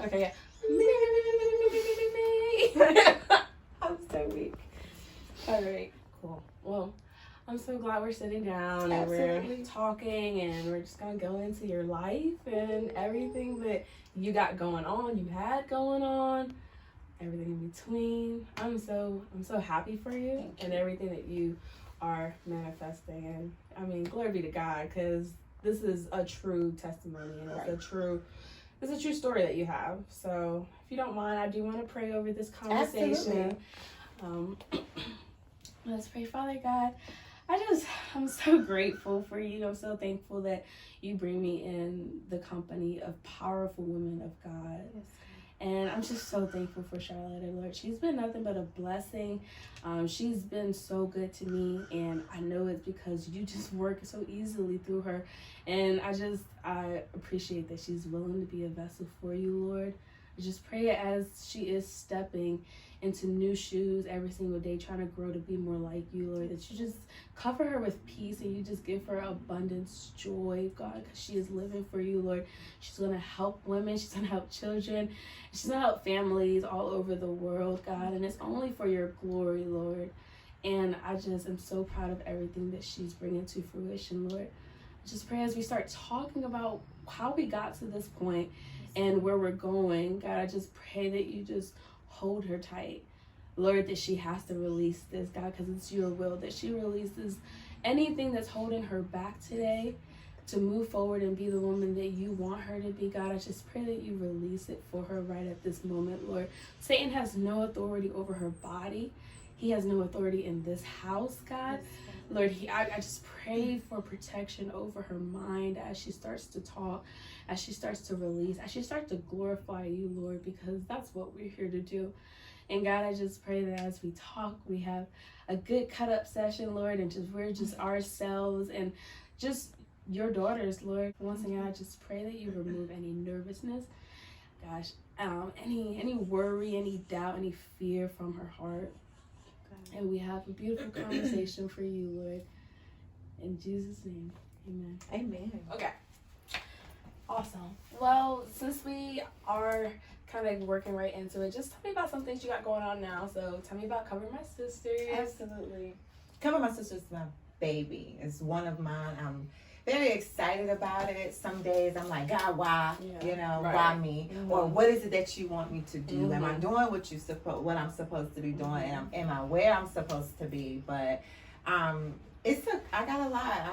Okay, I'm so weak. All right, cool. Well, I'm so glad we're sitting down and Absolutely. we're talking and we're just gonna go into your life and everything that you got going on, you had going on, everything in between. I'm so happy for you and everything that you are manifesting. And I mean, glory be to God, because this is a true testimony and it's a true story that you have. So if you don't mind, I do want to pray over this conversation. Absolutely. Let's pray. Father God, I'm so grateful for you. I'm so thankful that you bring me in the company of powerful women of God. Yes. And I'm just so thankful for Charlotte, Lord. She's been nothing but a blessing. She's been so good to me, and I know it's because you just work so easily through her. And I appreciate that she's willing to be a vessel for you, Lord. I just pray as she is stepping into new shoes every single day, trying to grow to be more like you, Lord, that you just cover her with peace and you just give her abundance, joy, God, because she is living for you, Lord. She's going to help women, she's going to help children, she's going to help families all over the world, God, and it's only for your glory, Lord. And I just am so proud of everything that she's bringing to fruition, Lord. I just pray as we start talking about how we got to this point and where we're going, God, I just pray that you just hold her tight, Lord, that she has to release this, God, because it's your will that she releases anything that's holding her back today to move forward and be the woman that you want her to be, God. I just pray that you release it for her right at this moment, Lord. Satan has no authority over her body. He has no authority in this house, God. Lord, I just pray for protection over her mind as she starts to talk, as she starts to release, as she starts to glorify you, Lord, because that's what we're here to do. And God, I just pray that as we talk, we have a good cut up session, Lord, and we're just ourselves and just your daughters, Lord. Once again, I just pray that you remove any nervousness, gosh, any worry, any doubt, any fear from her heart. And we have a beautiful conversation for you, Lord. In Jesus' name, amen. Amen. Okay. Awesome. Well, since we are kind of working right into it, just tell me about some things you got going on now. So tell me about Cover My Sisters. Absolutely. Cover My Sisters is my baby. It's one of mine. I'm very excited about it. Some days I'm like, God, why? Yeah, right. Why me? Mm-hmm. Or what is it that you want me to do? Mm-hmm. Am I doing what I'm supposed to be doing? And am I where I'm supposed to be? But I got a lot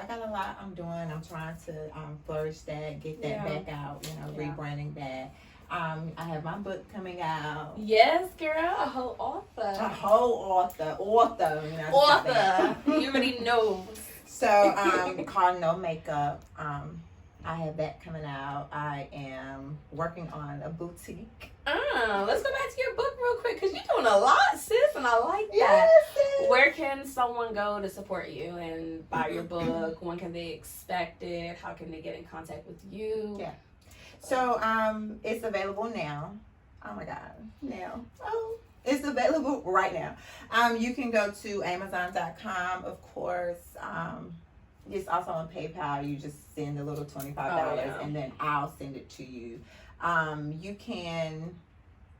I'm doing. I'm trying to flourish that, get that back out, rebranding that. I have my book coming out. Yes, girl, a whole author. A whole author. Author. You already know. So, called No Makeup. I have that coming out. I am working on a boutique. Let's go back to your book real quick, because you're doing a lot, sis, and I like that. Yes, sis. Where can someone go to support you and buy your book? When can they expect it? How can they get in contact with you? Yeah. So, it's available now. Oh my God. Now. Oh. It's available right now. You can go to Amazon.com, of course. It's also on PayPal. You just send a little $25 and then I'll send it to you. You can,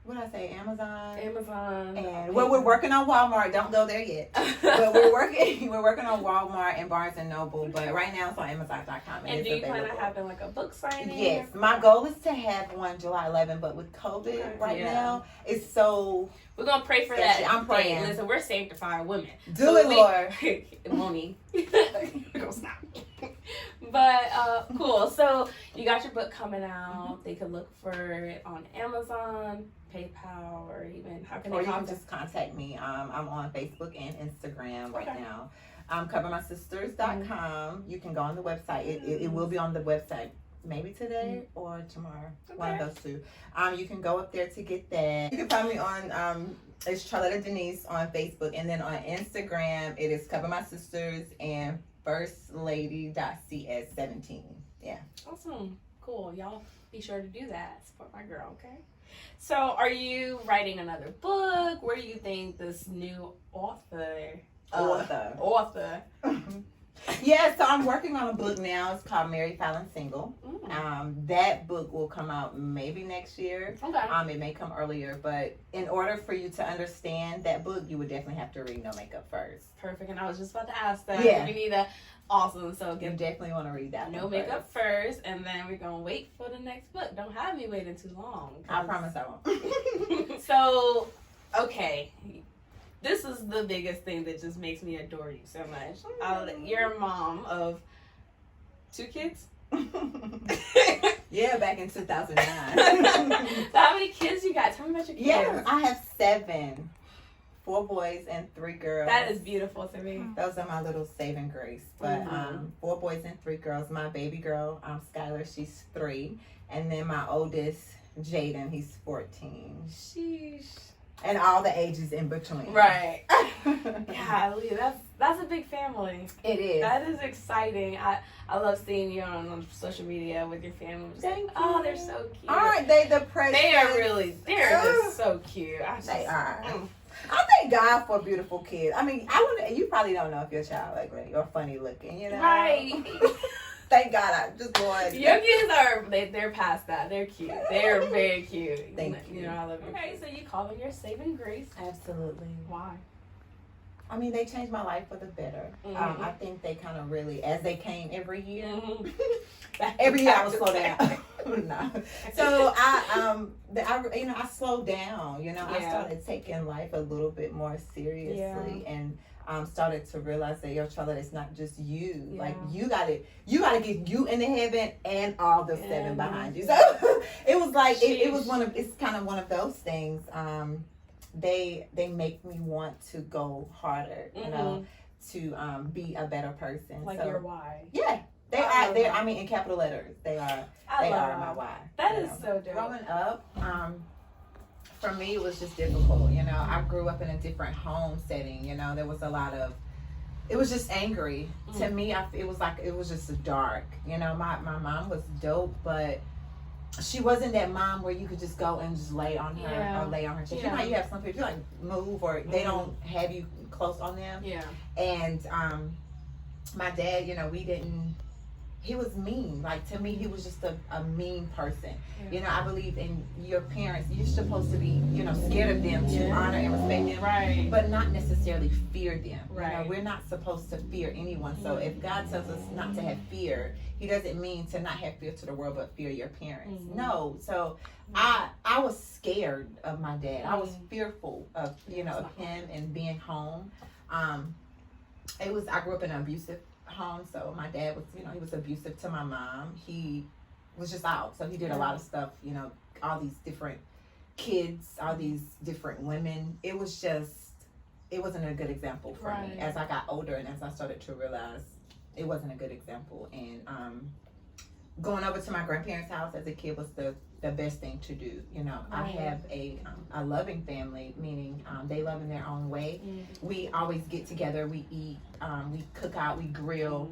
what did I say, Amazon? And well, we're working on Walmart. Don't go there yet. But we're working on Walmart and Barnes and Noble. But right now it's on Amazon.com. And do you plan on having like a book signing? Yes. My goal is to have one July 11th, but with COVID now, it's so... We're going to pray for that. I'm praying. Hey, listen, we're sanctified women. Do it, Lord. Won't we're going to stop. But, cool. So, you got your book coming out. They could look for it on Amazon, PayPal, or even, how can they contact? You can just contact me. I'm on Facebook and Instagram right now. CoverMySisters.com. You can go on the website. It will be on the website. Maybe today or tomorrow. Okay. One of those two. You can go up there to get that. You can find me on it's Charlotta Denise on Facebook, and then on Instagram it is Cover My Sisters and firstlady.cs17. Yeah. Awesome. Cool. Y'all be sure to do that. Support my girl, okay? So are you writing another book? Where do you think this new author Yeah, so I'm working on a book now. It's called Mary Fallon Single. Mm. That book will come out maybe next year. Okay. It may come earlier, but in order for you to understand that book, you would definitely have to read No Makeup first. Perfect. And I was just about to ask that. Yeah. We need that. Awesome. So You get definitely want to read that No one Makeup first, and then we're gonna wait for the next book. Don't have me waiting too long. I promise I won't. So, okay. This is the biggest thing that just makes me adore you so much. You're a mom of 2 kids? Yeah, back in 2009. So how many kids you got? Tell me about your kids. Yeah, I have 7. 4 boys and 3 girls. That is beautiful to me. Those are my little saving grace. But 4 boys and 3 girls. My baby girl, Skylar, she's 3. And then my oldest, Jaden, he's 14. Sheesh. And all the ages in between. Right. Golly, that's a big family. It is. That is exciting. I love seeing you on social media with your family. Just Thank like, oh, you. they're so cute. Aren't they the precious? They're just so cute. They are. I thank God for beautiful kids. I mean, you probably don't know if your child ugly or funny looking, you know? Right. Thank God, I just want. Your kids they're past that. They're cute. They're very cute. Thank you. You know, I love you. Okay, so you call them your saving grace. Absolutely. Why? I mean, they changed my life for the better. Mm-hmm. I think they kind of really, as they came every year, Mm-hmm. every year I would slow down. No. So I slowed down. You know, I started taking life a little bit more seriously and started to realize that, yo, Charlotte, it's not just you. Yeah. Like you gotta get you into heaven and all the 7 behind you. So it was like it's kind of one of those things. They make me want to go harder, you know, to be a better person. Like your why. Yeah. They're I mean in capital letters. They are my why. That is so dope. Growing up, for me it was just difficult, you know. I grew up in a different home setting, you know. There was a lot of it was just angry. To me, it was just dark. You know, my mom was dope, but she wasn't that mom where you could just go and just lay on her or lay on her chest. You know how you have some people, you like move or they don't have you close on them. Yeah. And my dad, you know, he was mean. Like, to me, he was just a mean person. Yeah. You know, I believe in your parents. You're supposed to be, you know, scared of them, to honor and respect them. Right. But not necessarily fear them. Right. You know, we're not supposed to fear anyone. So if God tells us not to have fear, he doesn't mean to not have fear to the world, but fear your parents. No. So I was scared of my dad. I was fearful of, you know, of him and being home. I grew up in an abusive home, so my dad was, you know, he was abusive to my mom. He was just out, so he did a lot of stuff, you know, all these different kids, all these different women. It wasn't a good example for me. As I got older and as I started to realize it wasn't a good example, and going over to my grandparents' house as a kid was the best thing to do. You know, I have a loving family, meaning they love in their own way. We always get together, we eat, we cook out, we grill.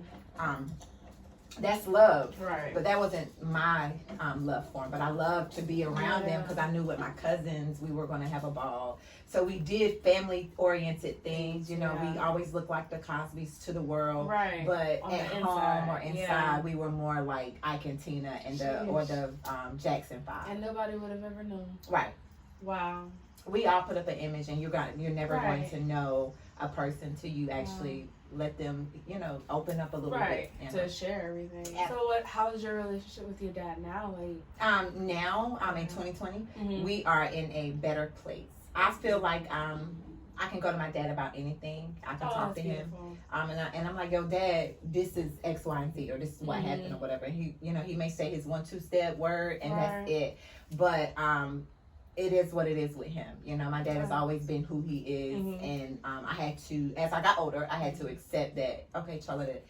That's love. Right. But that wasn't my love for them. But I loved to be around them because I knew with my cousins we were going to have a ball. So we did family-oriented things. You know, we always looked like the Cosbys to the world. Right. But at home or inside, we were more like Ike and Tina and the Jackson 5. And nobody would have ever known. Right. Wow. We all put up an image, and you're never going to know a person till you actually let them, you know, open up a little bit. You know. To share everything. Yeah. So how's your relationship with your dad now? Now, in 2020, we are in a better place. I feel like I can go to my dad about anything. I can talk to him. And I'm like, yo, Dad, this is X, Y, and Z, or this is what happened or whatever. And he, you know, he may say his 1-2 step word and that's it. But it is what it is with him. You know, my dad has always been who he is. And I had to, as I got older, I had to accept that, okay, Charlotte,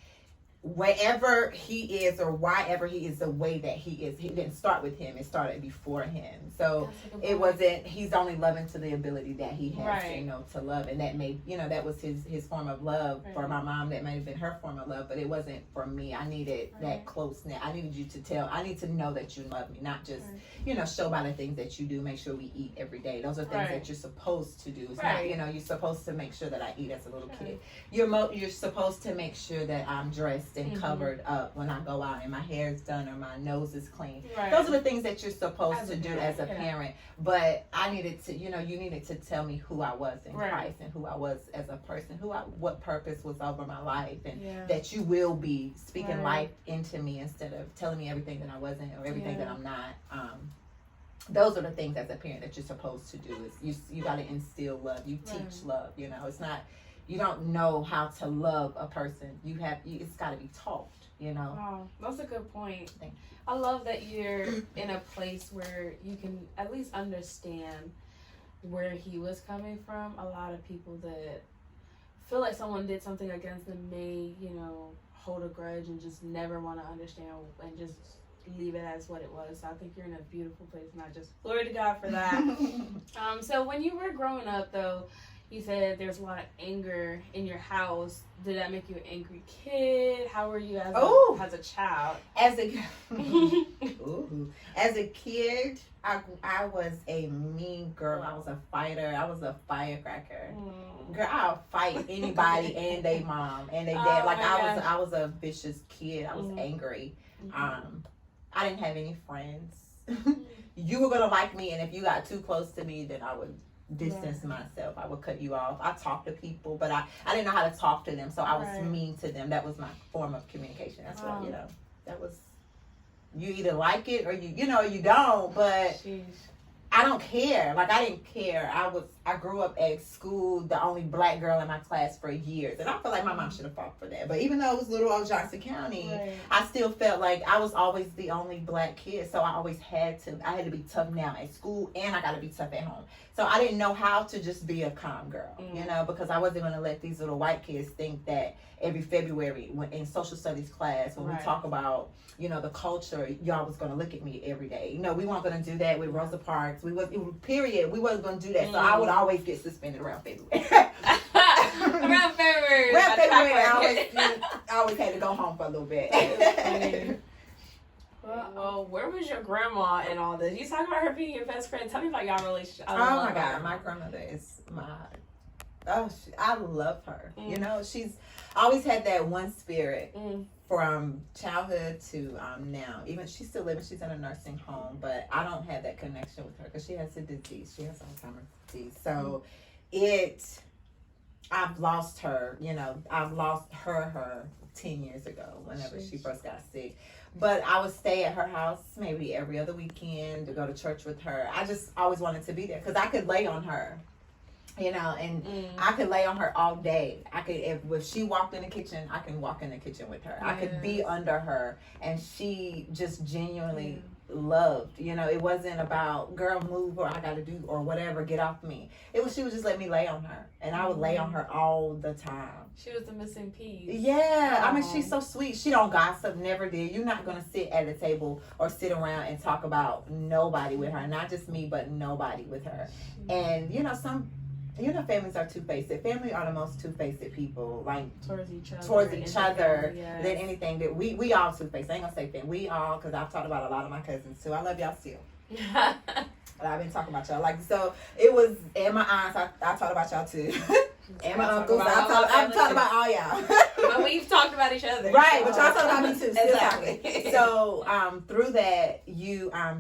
wherever he is or why he is the way that he is, it didn't start with him, it started before him. So it wasn't, he's only loving to the ability that he has, you know, to love. And that made, you know, that was his form of love. For my mom, that might have been her form of love, but it wasn't for me. I needed that closeness. I needed you to I need to know that you love me, not just, you know, show by the things that you do. Make sure we eat every day. Those are things that you're supposed to do. It's not, you know, you're supposed to make sure that I eat as a little kid. You're supposed to make sure that I'm dressed and covered up when I go out and my hair is done or my nose is clean. Those are the things that you're supposed to do as a parent. But I needed to, you know, you needed to tell me who I was in Christ and who I was as a person, what purpose was over my life, and that you will be speaking life into me instead of telling me everything that I wasn't or everything that I'm not. Those are the things as a parent that you're supposed to do. Is you got to instill love. You teach love. You know, it's not. You don't know how to love a person. It's got to be taught, you know. Wow, that's a good point. I love that you're in a place where you can at least understand where he was coming from. A lot of people that feel like someone did something against them may, you know, hold a grudge and just never want to understand and just leave it as what it was. So I think you're in a beautiful place, and I just glory to God for that. So when you were growing up, though, you said there's a lot of anger in your house. Did that make you an angry kid? How were you as a child? As a kid, I was a mean girl. I was a fighter. I was a firecracker. Girl, I'll fight anybody and their mom and their dad. I was a vicious kid. I was angry. I didn't have any friends. You were gonna like me, and if you got too close to me, then I would distance myself. I would cut you off. I talked to people, but I didn't know how to talk to them, so I was mean to them. That was my form of communication. That's what, you know, that was, you either like it or you know, you don't, but I don't care. Like, I didn't care. I grew up at school, the only black girl in my class for years. And I feel like my mom should have fought for that. But even though it was little old Johnson County, I still felt like I was always the only black kid. So I always had to be tough now at school, and I got to be tough at home. So I didn't know how to just be a calm girl, you know, because I wasn't going to let these little white kids think that every February in social studies class, when we talk about, you know, the culture, y'all was going to look at me every day. You know, we weren't going to do that with Rosa Parks. We wasn't going to do that. So I would always get suspended around February. Around February, I always had to go home for a little bit. Well, where was your grandma in all this? You talking about her being your best friend. Tell me about y'all relationship. Oh my God, my grandmother is I love her. You know, she's always had that one spirit from childhood to now. Even she's still living. She's in a nursing home, but I don't have that connection with her because she has a disease. She has Alzheimer's disease. So I've lost her. You know, I've lost her 10 years ago whenever she first got sick. But I would stay at her house maybe every other weekend to go to church with her. I just always wanted to be there because I could lay on her, you know, and I could lay on her all day. I could, if she walked in the kitchen, I can walk in the kitchen with her. I could be under her, and she just genuinely loved. You know, it wasn't about girl move or I got to do or whatever, get off me. She would just let me lay on her, and I would lay on her all the time. She was the missing piece. Yeah, I mean, she's so sweet. She don't gossip, never did. You're not gonna sit at a table or sit around and talk about nobody with her, not just me, but nobody with her. And you know, families are two-faced. Family are the most two-faced people, like towards each other than anything. That we all two-faced. I ain't gonna say family. We all, because I've talked about a lot of my cousins too. I love y'all still. But I've been talking about y'all. Like, so it was, and my aunts, I talked about y'all too. And my uncles, I've talked about all y'all. But we've talked about each other. Right, but y'all talked about me too. Still talking. So through that,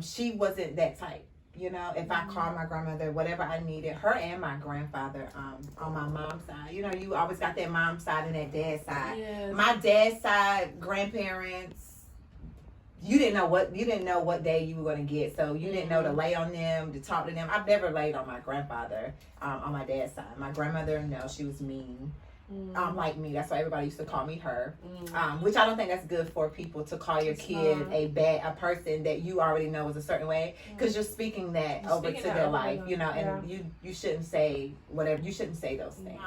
she wasn't that type. You know, if I called my grandmother, whatever I needed, her and my grandfather, on my mom's side. You know, you always got that mom's side and that dad's side. Yes. My dad's side, grandparents, you didn't know what day you were going to get, so you didn't know to lay on them, to talk to them. I've never laid on my grandfather on my dad's side. My grandmother, no, she was mean. like me. That's why everybody used to call me her. Which I don't think that's good for people to call your kid a person that you already know is a certain way, because you're speaking that over to their life, you know, and you shouldn't say whatever. You shouldn't say those things.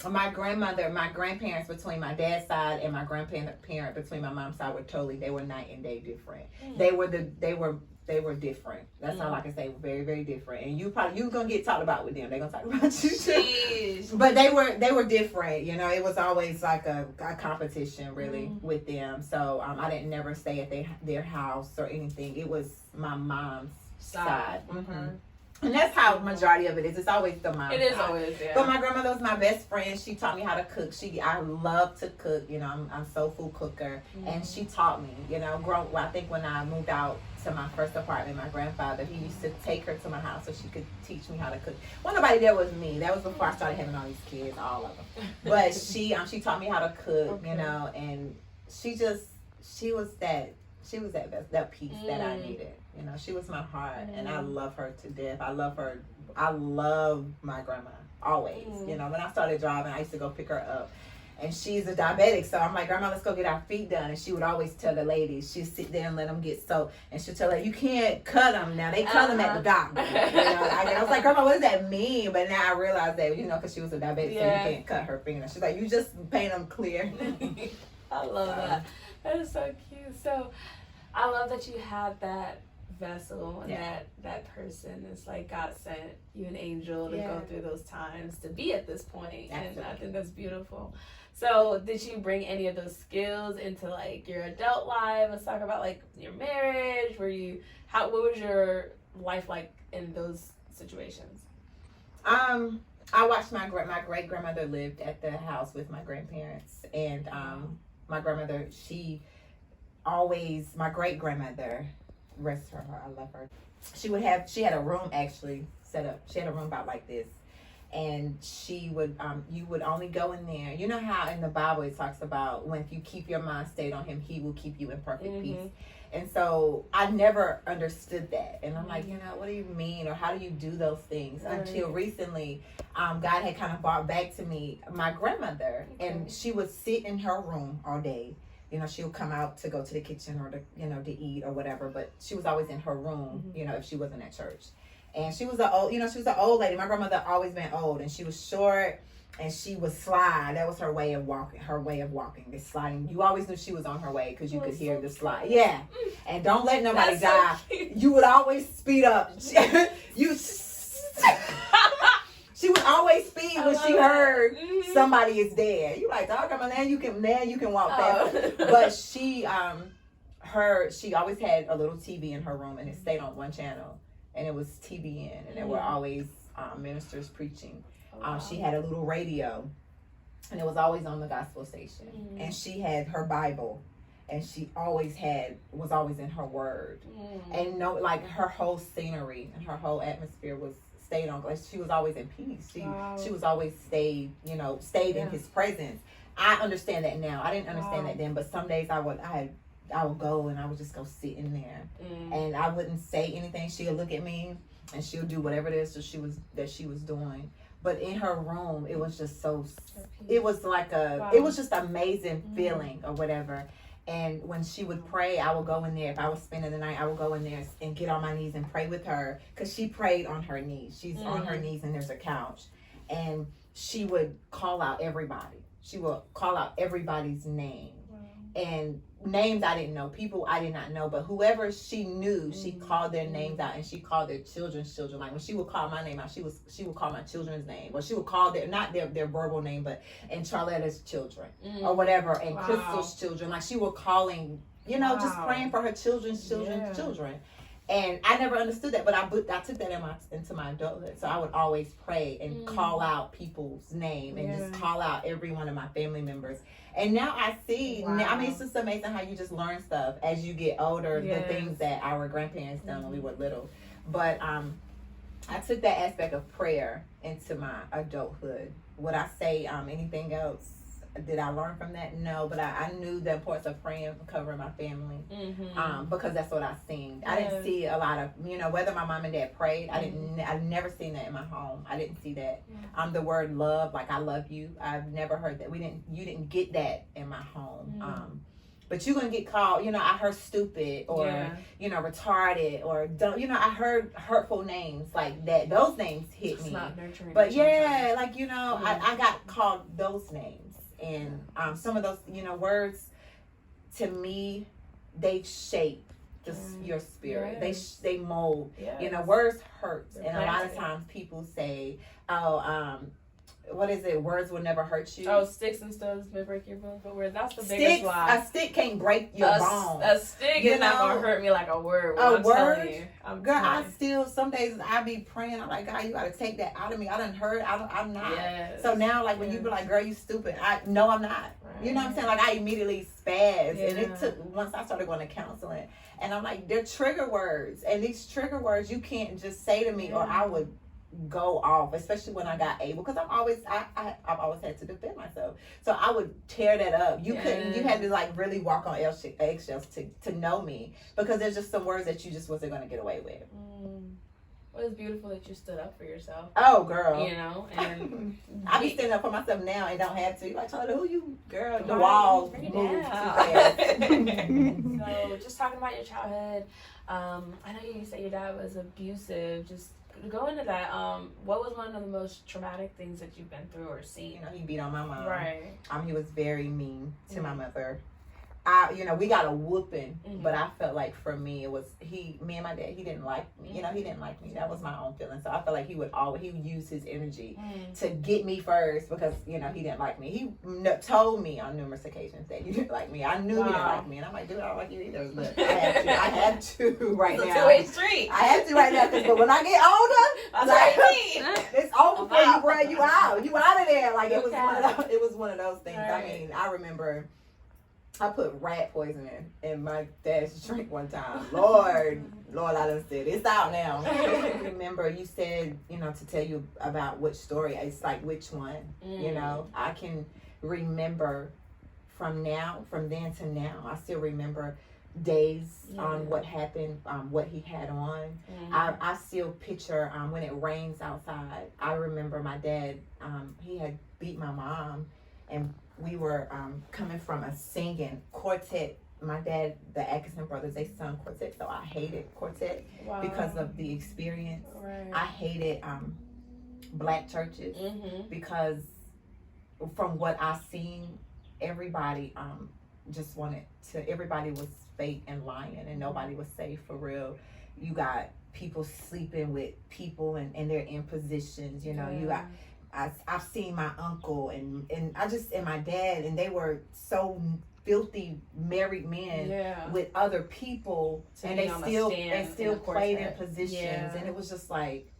My grandparents between my dad's side and my grandparent between my mom's side they were night and day different. They were different. That's all I can say. Very, very different. And you gonna get talked about with them. They're gonna talk about you too. But they were different. You know, it was always like a competition really with them. So I didn't never stay at their house or anything. It was my mom's side. And that's how majority of it is. It's always the mom. It is always, yeah. But my grandmother was my best friend. She taught me how to cook. I love to cook. You know, I'm a soul food cooker, and she taught me. You know, I think when I moved out to my first apartment, my grandfather, he used to take her to my house so she could teach me how to cook. Well, nobody there was me. That was before I started having all these kids, all of them. But she taught me how to cook. You know, and she was that piece that I needed. You know, she was my heart, and I love her to death. I love my grandma always. You know, when I started driving, I used to go pick her up, and she's a diabetic, so I'm like, Grandma, let's go get our feet done. And she would always tell the ladies, she'd sit there and let them get soaked, and she'd tell her, you can't cut them now. They cut them at the doctor. You know, I was like, Grandma, what does that mean? But now I realize that, you know, because she was a diabetic, so you can't cut her fingers. She's like, you just paint them clear. I love that. That is so cute. So I love that you had that vessel and that person is like God sent you an angel to go through those times to be at this point. Absolutely. And I think that's beautiful. So did you bring any of those skills into like your adult life? Let's talk about like your marriage. What was your life like in those situations? I watched my great grandmother lived at the house with my grandparents, and my grandmother, my great grandmother, rest her heart, I love her. She had a room actually set up. She had a room about like this, and she would you would only go in there. You know how in the Bible it talks about when you keep your mind stayed on Him, He will keep you in perfect peace. And so I never understood that, and I'm like, you know, what do you mean, or how do you do those things? Until recently, God had kind of brought back to me my grandmother, and she would sit in her room all day. You know, she would come out to go to the kitchen or to eat or whatever, but she was always in her room, you know, if she wasn't at church. And she was an old lady. My grandmother always been old, and she was short, and she would slide. That was her way of walking, this sliding. You always knew she was on her way because you could hear the slide. Yeah. And don't let nobody die. So you would always speed up. She would always speed when she heard somebody is dead. You like, dog, now you can walk faster. But she always had a little TV in her room, and it stayed on one channel, and it was TBN, and there were always ministers preaching. She had a little radio, and it was always on the gospel station. And she had her Bible, and she was always in her word. And her whole scenery and her whole atmosphere stayed on. She was always in peace. She was always stayed in His presence. I understand that now. I didn't understand that then, but some days I would go and I would just go sit in there, and I wouldn't say anything. She'll look at me and she'll do whatever it is that she was doing. But in her room, it was just it was like it was just amazing feeling or whatever. And when she would pray, I would go in there. If I was spending the night, I would go in there and get on my knees and pray with her, because she prayed on her knees. She's on her knees, and there's a couch. And she would call out everybody. She would call out everybody's name. And names I didn't know, people I did not know, but whoever she knew, she called their names out, and she called their children's children. Like when she would call my name out, she would call my children's name, or she would call not their verbal name, but and Charletta's children or whatever, and Crystal's children. Like she was calling, just praying for her children's children. And I never understood that, but I took that into my adulthood. So I would always pray and call out people's name and just call out every one of my family members. And now I see, it's just amazing how you just learn stuff as you get older, the things that our grandparents done when we were little. But I took that aspect of prayer into my adulthood. Would I say anything else? did I learn from that? No, but I knew the importance of praying for covering my family. Because that's what I seen. I didn't see a lot of, whether my mom and dad prayed, I never seen that in my home. I didn't see that. The word love, like I love you, I've never heard that. You didn't get that in my home. But you're going to get called, I heard stupid or, retarded or dumb. I heard hurtful names like that. Those names hit it's me. Not nurturing. But yeah, like, I got called those names. And some of those, words, to me, they shape your spirit. Yes. They mold. Yes. Words hurt. They're and a lot of planted. times people say, what is it? Words will never hurt you. Oh, sticks and stones may break your bones, but words. That's the Sticks, biggest lie. a stick can't break your bone. A stick is not gonna hurt me like a word. A I'm word? telling you. Girl, I still, some days I be praying. I'm like, God, you gotta take that out of me. I done heard. I'm not. Yes. So now, like, when you be like, girl, you stupid. No, I'm not. Right. You know what I'm saying? Like, I immediately spaz. Yeah. And it took, once I started going to counseling, and I'm like, they're trigger words. And these trigger words, you can't just say to me, or I would go off, especially when I got able, because I've always had to defend myself, so I would tear that up. You had to like really walk on eggshells to know me, because there's just some words that you just wasn't going to get away with. Well, it's beautiful that you stood up for yourself. Oh, girl. And I be standing up for myself now and don't have to. Like, Charlotte, who you, girl? The Right, walls bring it move too down. fast. So, just talking about your childhood, I know you said your dad was abusive. Just go into that. What was one of the most traumatic things that you've been through or seen? He beat on my mom. Right. He was very mean to my mother. We got a whooping, but I felt like for me, it was me and my dad, he didn't like me. He didn't like me. That was my own feeling. So I felt like he would use his energy to get me first, because, he didn't like me. He told me on numerous occasions that he didn't like me. I knew he didn't like me. And I'm like, dude, I don't like you either. But I had to right now. It's a two-way street. I had to right now, but when I get older, it's over for you, bro. You out. You out of there. Like, it was one of those things. Right. I mean, I remember I put rat poison in my dad's drink one time. Lord, I done said it's out now. Remember, you said, to tell you about which story. It's like, which one? I can remember from then to now. I still remember days on what happened, what he had on. I still picture when it rains outside. I remember my dad, he had beat my mom, and we were coming from a singing quartet. My dad, the Atkinson brothers, they sung quartet, so I hated quartet because of the experience. Right. I hated black churches because from what I seen, everybody everybody was fake and lying, and nobody was safe for real. You got people sleeping with people, and they're in positions, you got. I've seen my uncle and my dad, and they were so filthy married men with other people, and they still played in positions, and it was just like,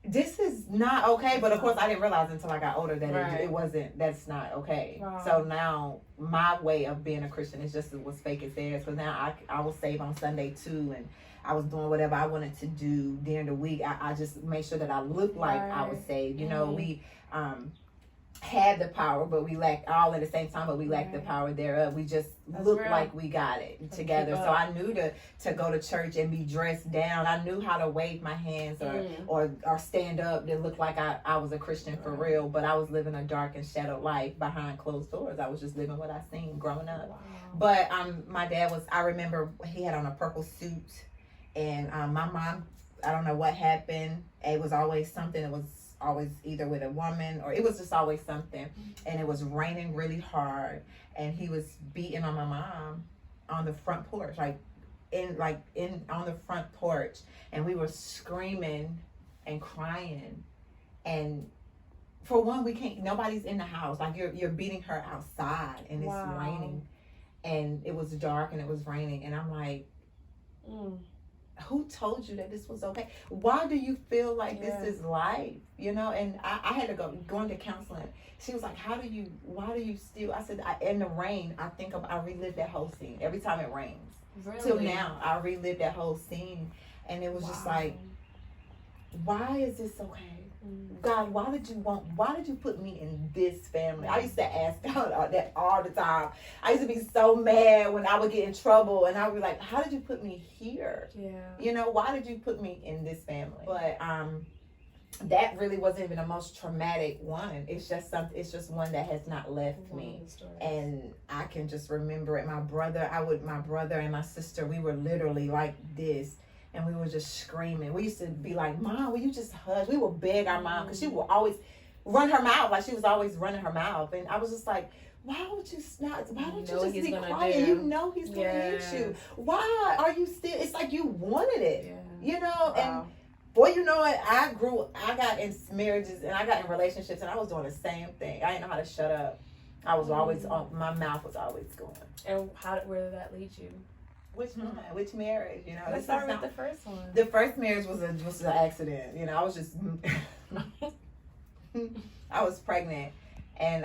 this is not okay. But of course, I didn't realize until I got older that that's not okay. Wow. So now my way of being a Christian is just as fake as theirs. Because now I will save on Sunday too, and I was doing whatever I wanted to do during the week. I just made sure that I looked like I was saved. We had the power, but we lacked all at the same time, but we lacked the power thereof. We just looked like we got it together. So I knew to go to church and be dressed down. I knew how to wave my hands or stand up to look like I was a Christian for real, but I was living a dark and shadowed life behind closed doors. I was just living what I seen growing up. Wow. But my dad I remember he had on a purple suit. And my mom, I don't know what happened. It was always something. It was always either with a woman, or it was just always something. And it was raining really hard, and he was beating on my mom on the front porch, on the front porch, and we were screaming and crying. And for one, nobody's in the house. Like, you're beating her outside, and it's raining, and it was dark and it was raining, and I'm like, who told you that this was okay? Why do you feel like this is life? And I had to go into counseling. She was like, why do you still? I said, in the rain, I relive that whole scene. Every time it rains. Really? Till now, I relive that whole scene. And it was just like, why is this okay? God, why did you put me in this family? I used to ask God that all the time. I used to be so mad when I would get in trouble, and I would be like, how did you put me here? Yeah. You know, why did you put me in this family? But that really wasn't even the most traumatic one. It's just one that has not left me. And I can just remember it. My brother and my sister, we were literally like this. And we were just screaming. We used to be like, Mom, will you just hush? We would beg our mom because she would always run her mouth. Like she was always running her mouth. And I was just like, why would you not? Why don't you just be quiet? You know he's going to hit you. Why are you still? It's like you wanted it. Yeah. You know? Wow. And boy, you know what? I got in marriages and I got in relationships and I was doing the same thing. I didn't know how to shut up. I was always my mouth was always going. And where did that lead you? Which marriage? You know, let's start with the first one. The first marriage was an accident. You know, I was just I was pregnant, and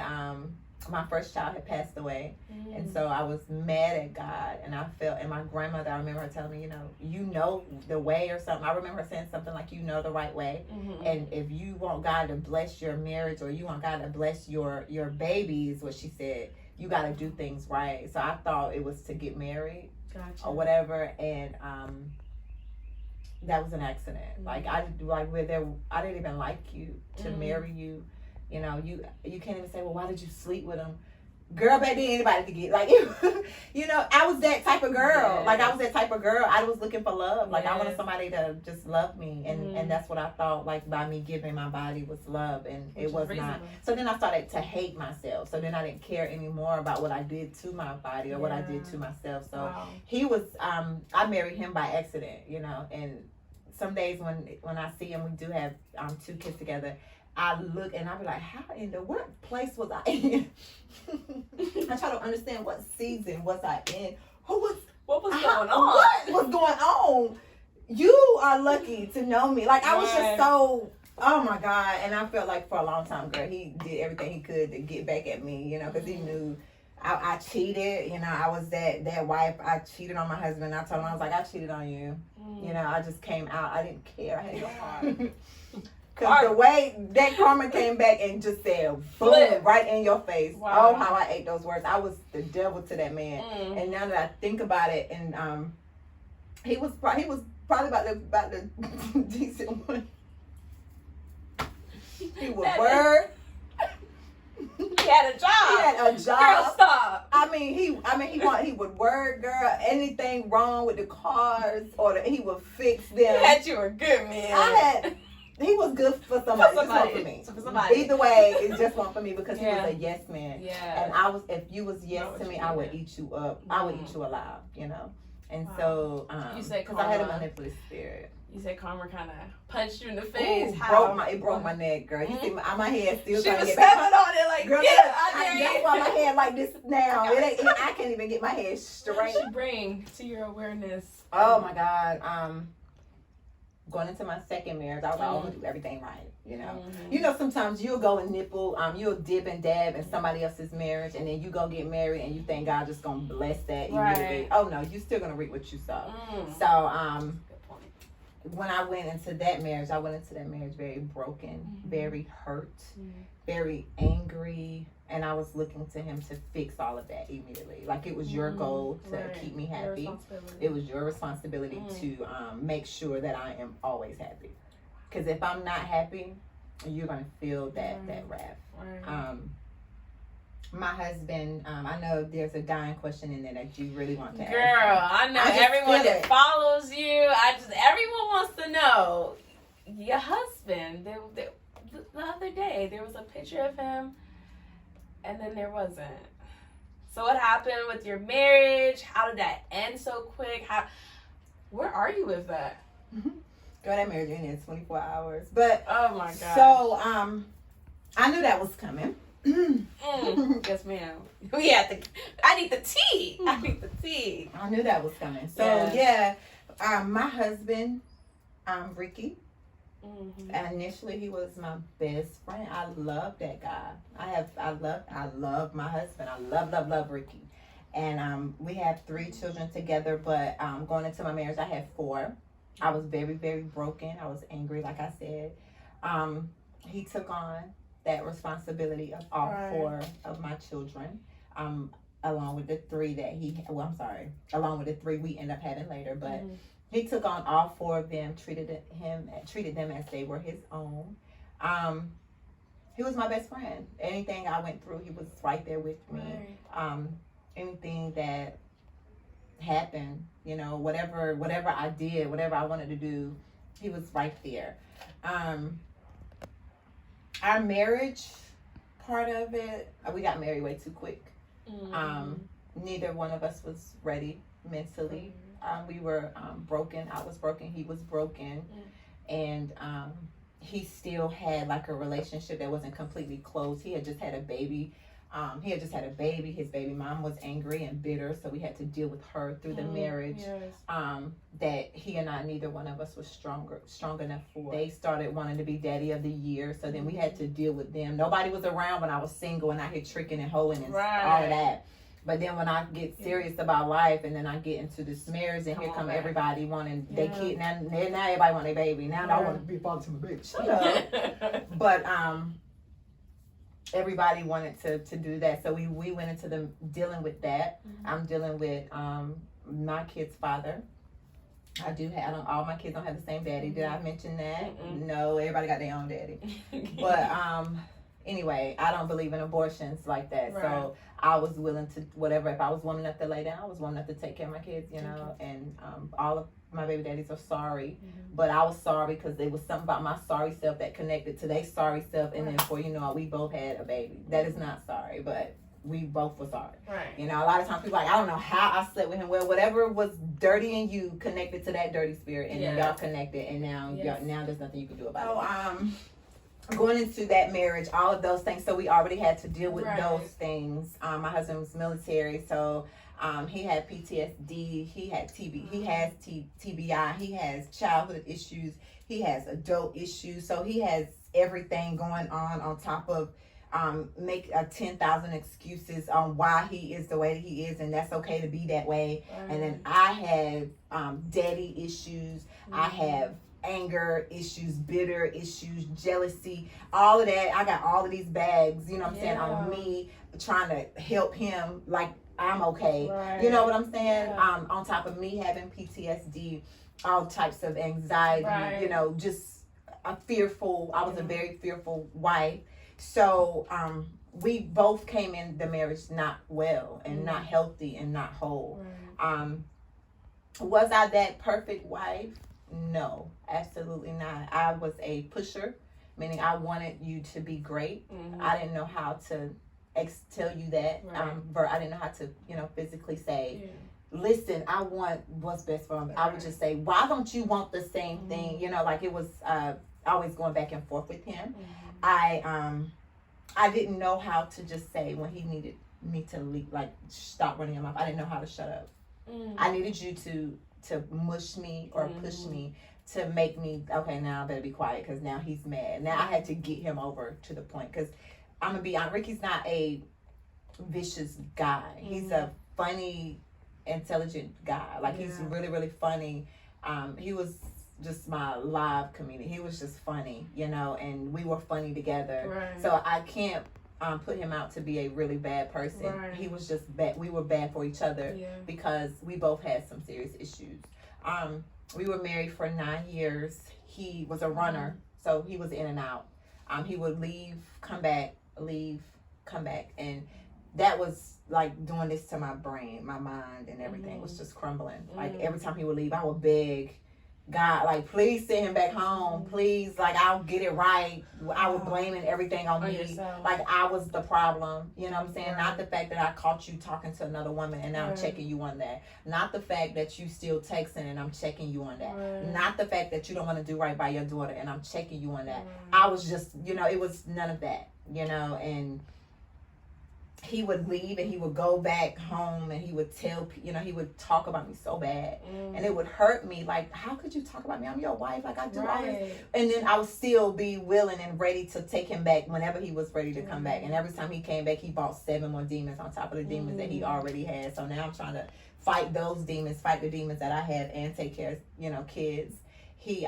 my first child had passed away, and so I was mad at God, and and my grandmother, I remember her telling me, you know the way or something. I remember her saying something like, you know the right way, and if you want God to bless your marriage or you want God to bless your babies, what she said, you got to do things right. So I thought it was to get married. Gotcha. Or whatever, and that was an accident. Like I didn't even like you to marry you. You know, you can't even say, well, why did you sleep with him? Girl, back then anybody could get like, you know, I was that type of girl. Yes. Like I was that type of girl. I was looking for love. Like I wanted somebody to just love me, and that's what I thought. Like by me giving my body was love, and it was not. So then I started to hate myself. So then I didn't care anymore about what I did to my body or what I did to myself. So he was. I married him by accident, you know. And some days when I see him, we do have 2 kids together. I look and I be like, how in the what place was I in? I try to understand what season was I in. What was going on? What was going on? You are lucky to know me. Like I was just so, oh my God. And I felt like for a long time, girl, he did everything he could to get back at me, you know, because he knew I cheated. You know, I was that wife. I cheated on my husband. I told him, I was like, I cheated on you. You know, I just came out. I didn't care. I had no heart. Because the way that karma came back and just said, boom, right in your face. Wow. Oh, how I ate those words. I was the devil to that man. And now that I think about it, and he was probably about the decent one. He would work. He had a job. Girl, stop. I mean, he would work, girl. Anything wrong with the cars, or he would fix them. You had you a good man. He was good for somebody. Just one for me. Either way, it just one for me because he was a yes man. Yeah. And if you was yes to me, I would eat you up. I would eat you alive. You know. And so, you said because I had a manipulative spirit. You said karma kind of punched you in the face. Ooh, it broke my neck, girl. You see my head still. She was stepping on it like, girl, that's why my head like this now. I can't even get my head straight. What did you bring to your awareness? Oh my God. Going into my second marriage, I was like, I'm gonna do everything right, you know. You know, sometimes you'll go and you'll dib and dab in somebody else's marriage, and then you go get married, and you think God just gonna bless that immediately. Right. Oh no, you still gonna reap what you sow. So, when I went into that marriage, very broken, very hurt, very angry, and I was looking to him to fix all of that immediately. Like it was your goal to keep me happy. It was your responsibility to make sure that I am always happy. Because if I'm not happy, you're gonna feel that wrath. Right. My husband, I know there's a dying question in there that you really want to ask. Girl, I know everyone that follows you. Everyone wants to know your husband. The other day, there was a picture of him, and then there wasn't. So what happened with your marriage? How did that end so quick? Where are you with that? Girl, that marriage ended in 24 hours. But oh my God. So I knew that was coming. Yes, ma'am. I need the tea. I knew that was coming. So my husband, Ricky. Initially, he was my best friend. I love that guy. I love my husband. I love Ricky. And we have 3 children together. But going into my marriage, I had 4. I was very, very broken. I was angry, like I said. He took on that responsibility of all Right. 4 of my children, along with the 3 that along with the 3 we end up having later. But he took on all 4 of them, treated them as they were his own. He was my best friend. Anything I went through, he was right there with me. Right. Anything that happened, you know, whatever I did, whatever I wanted to do, he was right there. Our marriage part of it, we got married way too quick. Neither one of us was ready mentally. We were broken. I was broken. He was broken. And he still had like a relationship that wasn't completely closed. He had just had a baby. His baby mom was angry and bitter, so we had to deal with her through the marriage. Yes. That he and I, neither one of us was strong enough for. They started wanting to be daddy of the year, so then we had to deal with them. Nobody was around when I was single and out here tricking and hoeing and all of that. But then when I get serious about life, and then I get into this marriage, and here come everybody wanting their kid. Now everybody want their baby. Now I want to be a father to my baby. Shut up. But everybody wanted to do that, so we went into the dealing with that. I'm dealing with my kid's father. All my kids don't have the same daddy. Did I mention that? No, everybody got their own daddy. But anyway, I don't believe in abortions like that. Right. So I was willing to whatever. If I was woman enough to lay down, I was woman enough to take care of my kids, you know. And all of my baby daddies are sorry, but I was sorry because there was something about my sorry self that connected to their sorry self, and then before you know it, we both had a baby. That is not sorry, but we both were sorry. Right. You know, a lot of times people are like, I don't know how I slept with him. Well, whatever was dirty in you connected to that dirty spirit, and then y'all connected, and now now there's nothing you can do about it. Going into that marriage, all of those things, so we already had to deal with those things. My husband was military, so he had PTSD, he had TB, he has TBI, he has childhood issues, he has adult issues, so he has everything going on top of make 10,000 excuses on why he is the way that he is, and that's okay to be that way. And then I have daddy issues, I have anger issues, bitter issues, jealousy, all of that. I got all of these bags, you know what I'm saying, on me, trying to help him like I'm okay. You know what I'm saying? On top of me having PTSD, all types of anxiety, you know, just I was a very fearful wife. So we both came in the marriage not well and not healthy and not whole. Was I that perfect wife? No, absolutely not. I was a pusher, meaning I wanted you to be great. I didn't know how to tell you that. I didn't know how to, you know, physically say, listen, I want what's best for him. I would just say, why don't you want the same thing? You know, like it was always going back and forth with him. I didn't know how to just say when he needed me to leave, like stop running your mouth. I didn't know how to shut up. I needed you to mush me or push me to make me, okay, now I better be quiet because now he's mad. Now I had to get him over to the point, because I'm going to be honest, Ricky's not a vicious guy. He's a funny, intelligent guy. Like he's really, really funny. He was just my live comedian. He was just funny, you know, and we were funny together. So I can't put him out to be a really bad person. He was just bad. We were bad for each other because we both had some serious issues. We were married for 9 years. He was a runner, so he was in and out. He would leave, come back, leave, come back, and that was like doing this to my brain, my mind, and everything was just crumbling. Like every time he would leave, I would beg God, like, please send him back home. Please, like, I'll get it right. I was blaming everything on me. Yourself. Like, I was the problem. You know what I'm saying? Not the fact that I caught you talking to another woman and now I'm checking you on that. Not the fact that you still texting and I'm checking you on that. Not the fact that you don't want to do right by your daughter and I'm checking you on that. I was just, you know, it was none of that, you know, and he would leave and he would go back home and he would tell, you know, he would talk about me so bad and it would hurt me. Like, how could you talk about me? I'm your wife. Like, I do all this. And then I would still be willing and ready to take him back whenever he was ready to come back. And every time he came back, he bought 7 more demons on top of the demons that he already had. So now I'm trying to fight those demons, fight the demons that I have, and take care of, you know, kids. he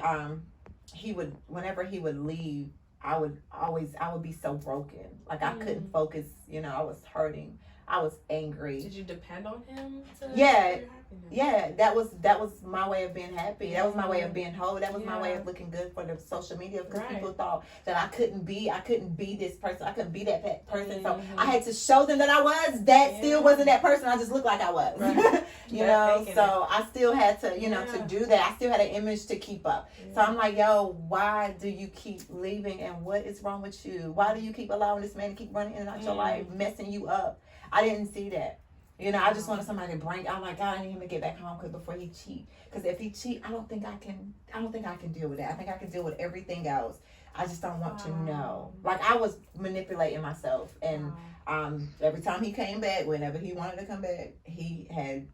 would, whenever he would leave, I would be so broken. Like I couldn't focus, I was hurting. I was angry. Did you depend on him to Yeah, that was my way of being happy. That was my way of being whole. That was my way of looking good for the social media, because people thought that I couldn't be this person. I couldn't be that person. So I had to show them that I was. That still wasn't that person. I just looked like I was. Right. So I still had to, to do that. I still had an image to keep up. So I'm like, yo, why do you keep leaving, and what is wrong with you? Why do you keep allowing this man to keep running in and out your life, messing you up? I didn't see that. I just wanted somebody to bring. I'm like, God, I need him to get back home before he cheat. Because if he cheat, I don't think I can deal with that. I think I can deal with everything else. I just don't want to know. Like, I was manipulating myself, and every time he came back, whenever he wanted to come back, he had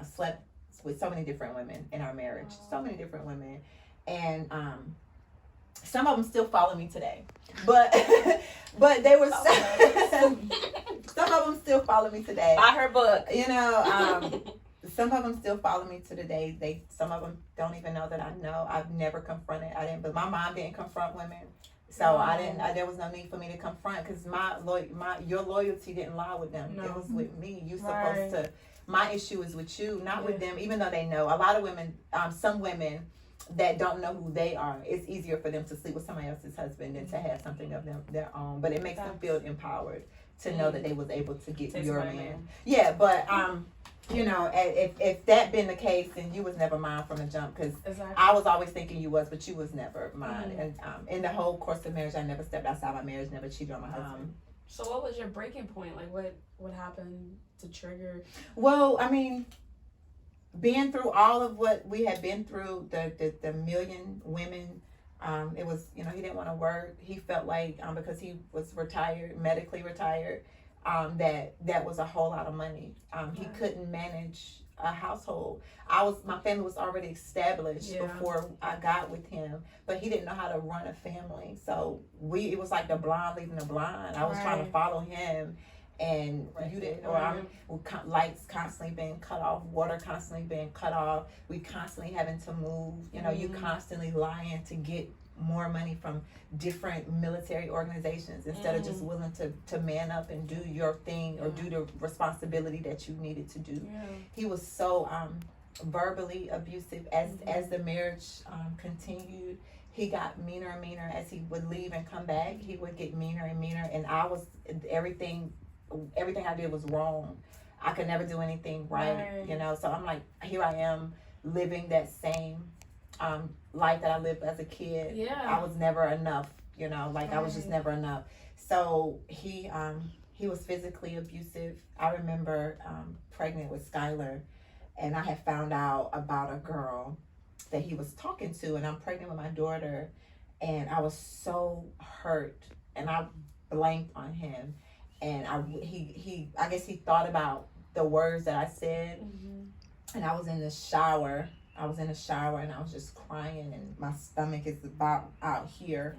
slept with so many different women in our marriage. So many different women, and some of them still follow me today, but they were some of them still follow me today. Buy her book. Some of them still follow me to the day. Some of them don't even know that I know. I've never confronted. But my mom didn't confront women, so I didn't. There was no need for me to confront, because your loyalty didn't lie with them. No. It was with me. You supposed to. My issue is with you, not with them. Even though they know. A lot of women, some women that don't know who they are, it's easier for them to sleep with somebody else's husband than to have something of their own. But it makes them feel empowered to know that they was able to get your man. Yeah, but if that been the case, then you was never mine from the jump, because I was always thinking you was, but you was never mine. And in the whole course of marriage, I never stepped outside my marriage, never cheated on my husband. So what was your breaking point? Like, what happened to trigger? Well, I mean, being through all of what we had been through, the million women, it was, he didn't want to work. He felt like, because he was medically retired, that was a whole lot of money. He couldn't manage a household. My family was already established before I got with him, but he didn't know how to run a family. So it was like the blind leading the blind. I was trying to follow him, and you didn't, lights constantly being cut off, water constantly being cut off. We constantly having to move. You constantly lying to get more money from different military organizations instead of just willing to man up and do your thing or do the responsibility that you needed to do. He was so verbally abusive as the marriage continued. He got meaner and meaner as he would leave and come back. He would get meaner and meaner, and everything I did was wrong. I could never do anything right. So I'm like, here I am living that same life that I lived as a kid. I was never enough, I was just never enough. So he was physically abusive. I remember pregnant with Skylar, and I had found out about a girl that he was talking to, and I'm pregnant with my daughter, and I was so hurt, and I blamed on him, and I guess he thought about the words that I said, and I was in the shower. And I was just crying, and my stomach is about out here,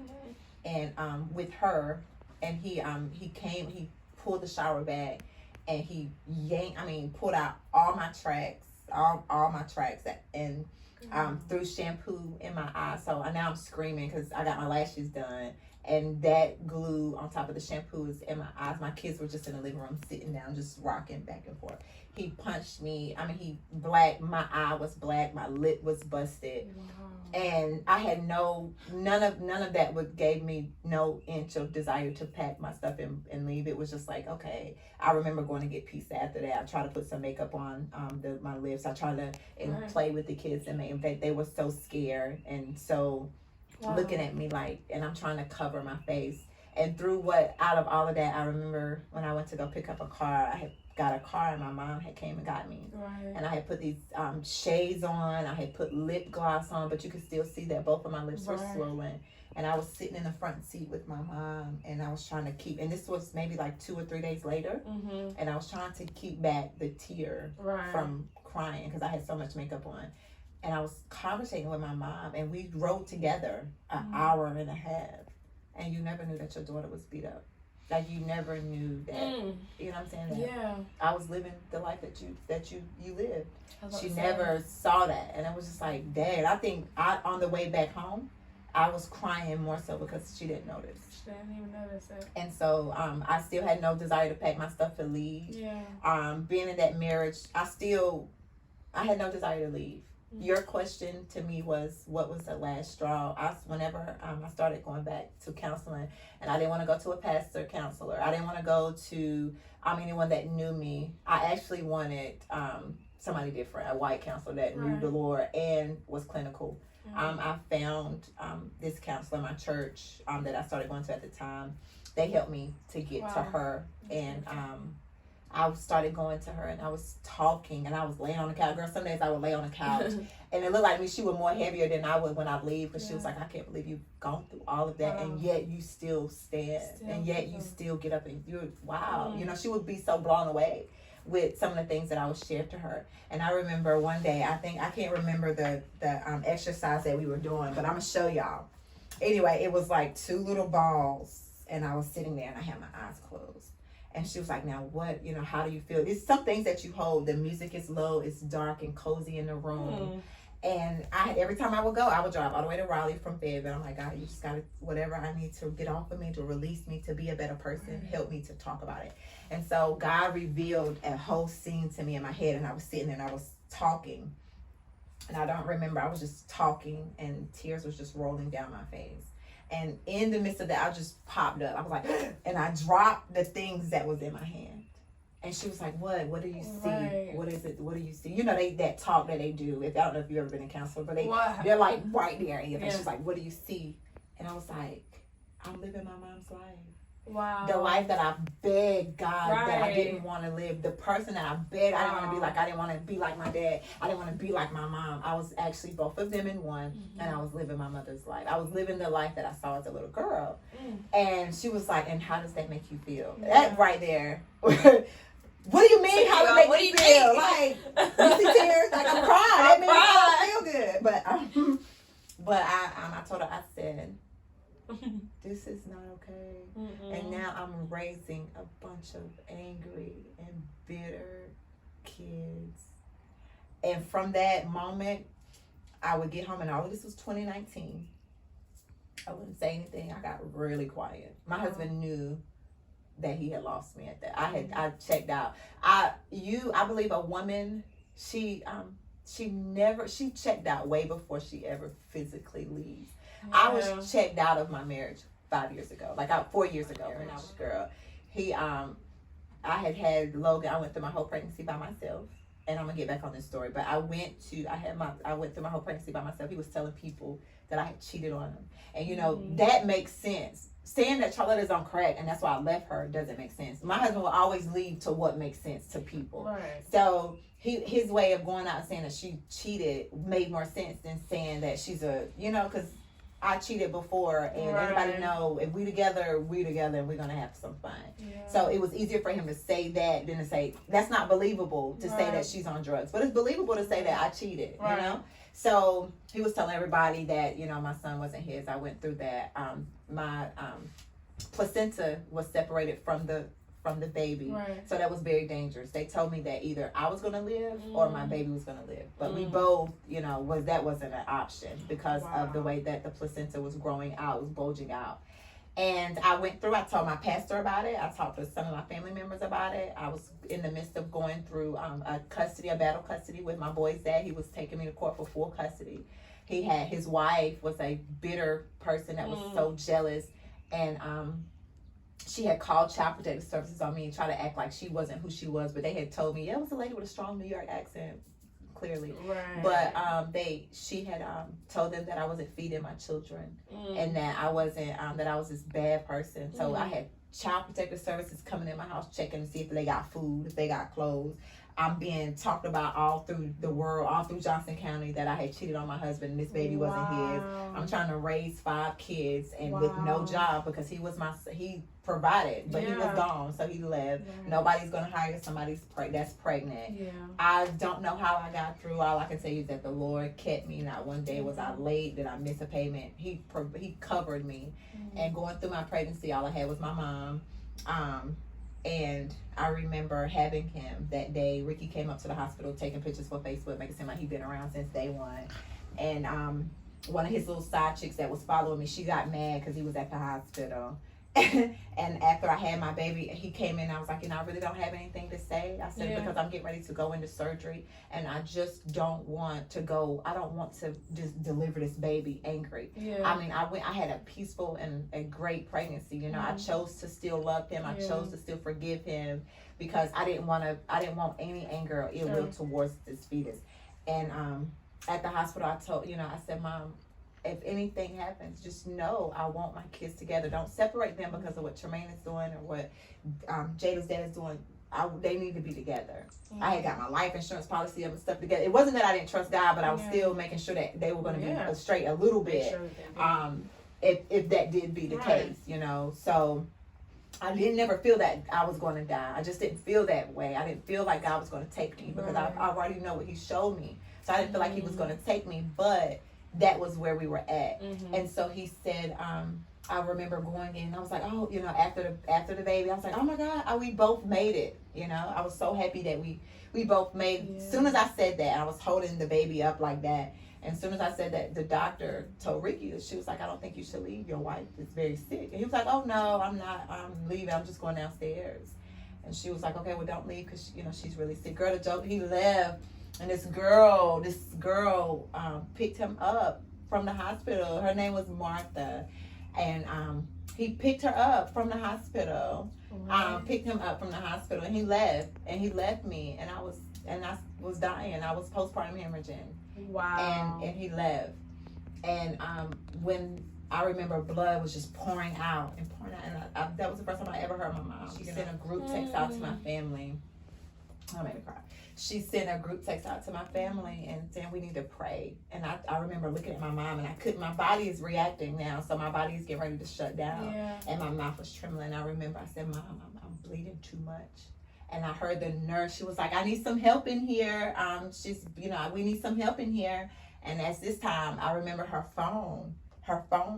and with her, and he pulled the shower bag, and he pulled out all my tracks, and threw shampoo in my eyes. So now I'm screaming because I got my lashes done, and that glue on top of the shampoo is in my eyes. My kids were just in the living room sitting down, just rocking back and forth. He punched me. My eye was black. My lip was busted. Wow. And I had none of that gave me no inch of desire to pack my stuff and leave. It was just like, okay. I remember going to get pizza after that. I tried to put some makeup on my lips. I tried to play with the kids, and they were so scared and so looking at me like, and I'm trying to cover my face. And out of all of that, I remember when I went to go pick up a car, I had got a car, and my mom had came and got me. And I had put these shades on. I had put lip gloss on, but you could still see that both of my lips were swollen. And I was sitting in the front seat with my mom, and I was trying to keep, and this was maybe like 2 or 3 days later, and I was trying to keep back the tear from crying because I had so much makeup on. And I was conversating with my mom, and we rode together an hour and a half, and you never knew that your daughter was beat up. Like you never knew that. You know what I'm saying? That Yeah. I was living the life that you lived. She Same. never saw that, and it was just like, Dad. I think on the way back home, I was crying more so because she didn't notice. She didn't even notice it. And so I still had no desire to pack my stuff and leave. Yeah. Being in that marriage, I had no desire to leave. Mm-hmm. Your question to me was, what was the last straw? Whenever I started going back to counseling, and I didn't want to go to a pastor counselor. I didn't want to go to anyone that knew me. I actually wanted somebody different, a white counselor that knew the Lord and was clinical. I found this counselor in my church that I started going to at the time. They helped me to get to her, and I started going to her, and I was talking, and I was laying on the couch. Girl, some days I would lay on the couch, and it looked like she was more heavier than I would when I leave, because she was like, I can't believe you've gone through all of that, and yet you still stand, and yet you still get up, and you're, wow. You know, she would be so blown away with some of the things that I would share to her. And I remember one day, I can't remember the exercise that we were doing, but I'm going to show y'all. Anyway, it was like 2 little balls, and I was sitting there, and I had my eyes closed. And she was like, now what, how do you feel? It's some things that you hold. The music is low, it's dark and cozy in the room. And every time I would go, I would drive all the way to Raleigh from Fayetteville. I'm like, God, you just got to, whatever I need to get off of me, to release me, to be a better person, help me to talk about it. And so God revealed a whole scene to me in my head, and I was sitting there and I was talking. And I don't remember, I was just talking, and tears was just rolling down my face. And in the midst of that, I just popped up. I was like, and I dropped the things that was in my hand. And she was like, what do you see? Right. What is it? What do you see? You know, that talk that they do. I don't know if you've ever been a counselor, but they're like right there. And she's like, what do you see? And I was like, I'm living my mom's life. Wow. The life that I begged God that I didn't want to live. The person that I begged I didn't want to be like. I didn't want to be like my dad. I didn't want to be like my mom. I was actually both of them in one. And I was living my mother's life. I was living the life that I saw as a little girl. And she was like, and how does that make you feel? That right there. What do you mean? How does it make you feel? Like, you see tears? Like, I'm crying. That means I don't feel good. But I told her, I said, this is not okay. And now I'm raising a bunch of angry and bitter kids. And from that moment, I would get home, and all of this was 2019. I wouldn't say anything. I got really quiet. My husband knew that he had lost me at that. I checked out. I believe a woman, she checked out way before she ever physically leaves. I was checked out of my marriage 5 years ago, 4 years ago when I was a girl. I had Logan. I went through my whole pregnancy by myself, and I'm gonna get back on this story. But I went through my whole pregnancy by myself. He was telling people that I had cheated on him, and that makes sense. Saying that Charlotte is on crack and that's why I left her doesn't make sense. My husband will always lead to what makes sense to people. Right. So his way of going out and saying that she cheated made more sense than saying that she's because I cheated before, and everybody know if we together, and we're gonna have some fun. Yeah. So it was easier for him to say that than to say that's not believable to say that she's on drugs, but it's believable to say that I cheated. Right. You know. So he was telling everybody that my son wasn't his. I went through that. My placenta was separated from the baby, so that was very dangerous. They told me that either I was gonna live or my baby was gonna live, but we both, that wasn't an option because of the way that the placenta was growing out, was bulging out. And I told my pastor about it. I talked to some of my family members about it. I was in the midst of going through a battle custody with my boy's dad. He was taking me to court for full custody. His wife was a bitter person that was so jealous. And she had called Child Protective Services on me and tried to act like she wasn't who she was. But they had told me, it was a lady with a strong New York accent, clearly. Right. But she had told them that I wasn't feeding my children and that I wasn't, that I was this bad person. So I had Child Protective Services coming in my house checking to see if they got food, if they got clothes. I'm being talked about all through the world, all through Johnson County, that I had cheated on my husband and this baby wasn't his. I'm trying to raise 5 kids and with no job because he provided, but he was gone, so he left. Right. Nobody's gonna hire somebody that's pregnant. Yeah. I don't know how I got through. All I can tell you is that the Lord kept me. Not one day was I late, did I miss a payment. He covered me. And going through my pregnancy, all I had was my mom. And I remember having him that day. Ricky came up to the hospital taking pictures for Facebook, making it seem like he'd been around since day one. And one of his little side chicks that was following me, she got mad because he was at the hospital. And after I had my baby, he came in. I was like, I really don't have anything to say. I said, because I'm getting ready to go into surgery, and I just don't want to go. I don't want to just deliver this baby angry. I mean, I had a peaceful and a great pregnancy. I chose to still love him. I chose to still forgive him because I didn't want any anger or ill will towards this fetus. And at the hospital, I said, Mom, if anything happens, just know I want my kids together. Don't separate them because of what Tremaine is doing or what Jada's dad is doing. They need to be together. I had got my life insurance policy up and stuff together. It wasn't that I didn't trust God, but I was still making sure that they were going to be straight a little bit. If that did be the case, So I didn't never feel that I was going to die. I just didn't feel that way. I didn't feel like God was going to take me because I already know what He showed me. So I didn't feel like He was going to take me, but that was where we were at. And so He said, I remember going in, I was like, after the baby, I was like, oh my God, we both made it. I was so happy that we both made it. As soon as I said that, I was holding the baby up like that. And as soon as I said that, the doctor told Ricky that she was like, I don't think you should leave. Your wife is very sick. And he was like, oh no, I'm not. I'm leaving. I'm just going downstairs. And she was like, okay, well, don't leave because, she's really sick. Girl, the joke, he left. And this girl picked him up from the hospital. Her name was Martha. And he picked her up from the hospital. Picked him up from the hospital, and he left. And he left me, and I was dying. I was postpartum hemorrhaging. Wow. And he left. And when I remember blood was just pouring out. And that was the first time I ever heard my mom. She sent a group text out to my family. I made her cry. She sent a group text out to my family and saying we need to pray. And I remember looking at my mom, and my body is reacting now. So my body is getting ready to shut down. And my mouth was trembling. I remember I said, Mom, I'm bleeding too much. And I heard the nurse, she was like, I need some help in here. We need some help in here. And at this time, I remember her phone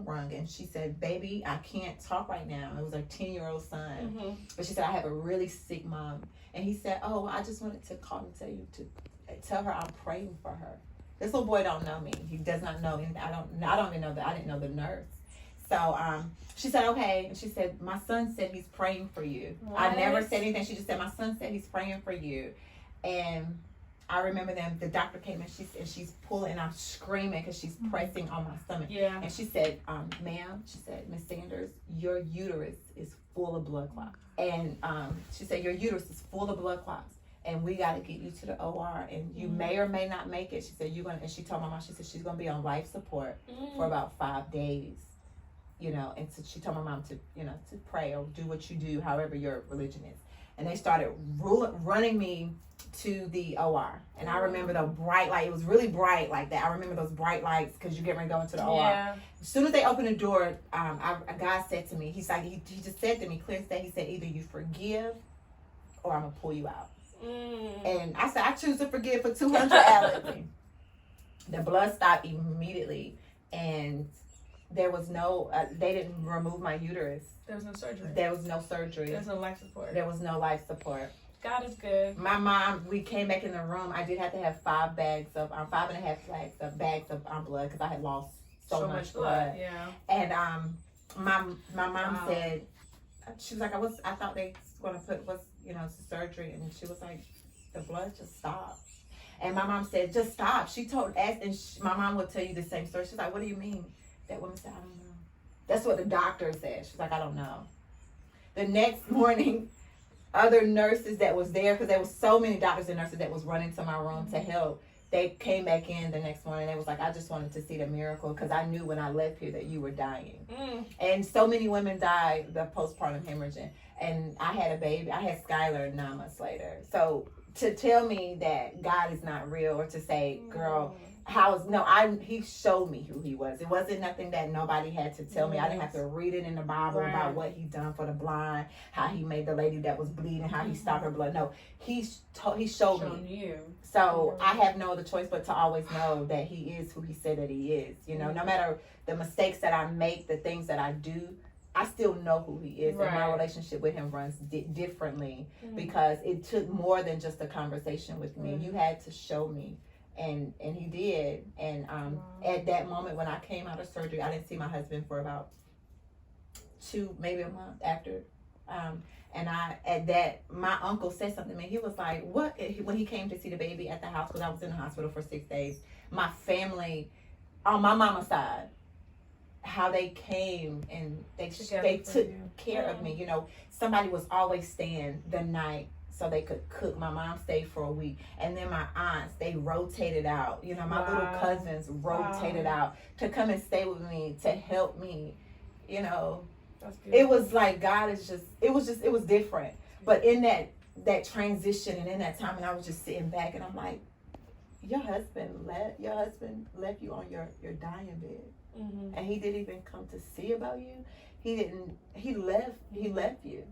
rung, and she said, baby, I can't talk right now. It was her 10-year-old son. But she said, I have a really sick mom. And he said, oh, I just wanted to call and tell her I'm praying for her. This little boy don't know me. He does not know anything. I don't even know that. I didn't know the nurse. So she said, okay. And she said, my son said he's praying for you. What? I never said anything. She just said, my son said he's praying for you. And I remember the doctor came and she's pulling, and I'm screaming because she's pressing on my stomach. And she said, ma'am, she said, Miss Sanders, your uterus is full of blood clots. And she said, your uterus is full of blood clots. And we got to get you to the OR, and you may or may not make it. She said, and she told my mom, she said, she's going to be on life support for about 5 days. And so she told my mom to pray or do what you do, however your religion is. And they started running me to the OR. And I remember the bright light. It was really bright like that. I remember those bright lights because you get ready to go into the OR. As soon as they opened the door, God said to me, he's like, he just said to me, clear as day, he said, either you forgive or I'm going to pull you out. And I said, I choose to forgive for 200 allergy. The blood stopped immediately. And there was no, they didn't remove my uterus. There was no surgery. There was no surgery. There was no life support. There was no life support. God is good. My mom, we came back in the room. I did have to have 5.5 bags of bags of blood because I had lost so much blood. And my mom said, she was like, I thought they were going to put surgery, and she was like, the blood just stopped. And my mom said, just stop. She told us, and my mom would tell you the same story. She's like, what do you mean? That woman said, I don't know. That's what the doctor said. She's like, I don't know. The next morning, other nurses that was there, because there was so many doctors and nurses that was running to my room to help, they came back in the next morning. They was like, I just wanted to see the miracle because I knew when I left here that you were dying. And so many women died the postpartum hemorrhaging. And I had a baby. I had Skylar 9 months later. So to tell me that God is not real, or to say, girl, he showed me who he was. It wasn't nothing that nobody had to tell me. I didn't have to read it in the Bible about what he done for the blind, how he made the lady that was bleeding, how he stopped her blood. No, he showed me. So I have no other choice but to always know that he is who he said that he is. No matter the mistakes that I make, the things that I do, I still know who he is, and my Right. relationship with him runs differently Mm. because it took more than just a conversation with me. Right. You had to show me, and he did. And Wow. at that moment when I came out of surgery, I didn't see my husband for about maybe a month after. And my uncle said something to me. He was like, "What?" When he came to see the baby at the house, because I was in the hospital for 6 days. My family, on my mama's side, how they came and they took care of me. You know, somebody was always staying the night so they could cook. My mom stayed for a week, and then my aunts, they rotated out. You know, my little cousins rotated out to come and stay with me, to help me. You know, it was like God is just. It was different. But in that transition and in that time, and I was just sitting back, and I'm like, your husband left you on your dying bed. Mm-hmm. And he didn't even come to see about you. He left you.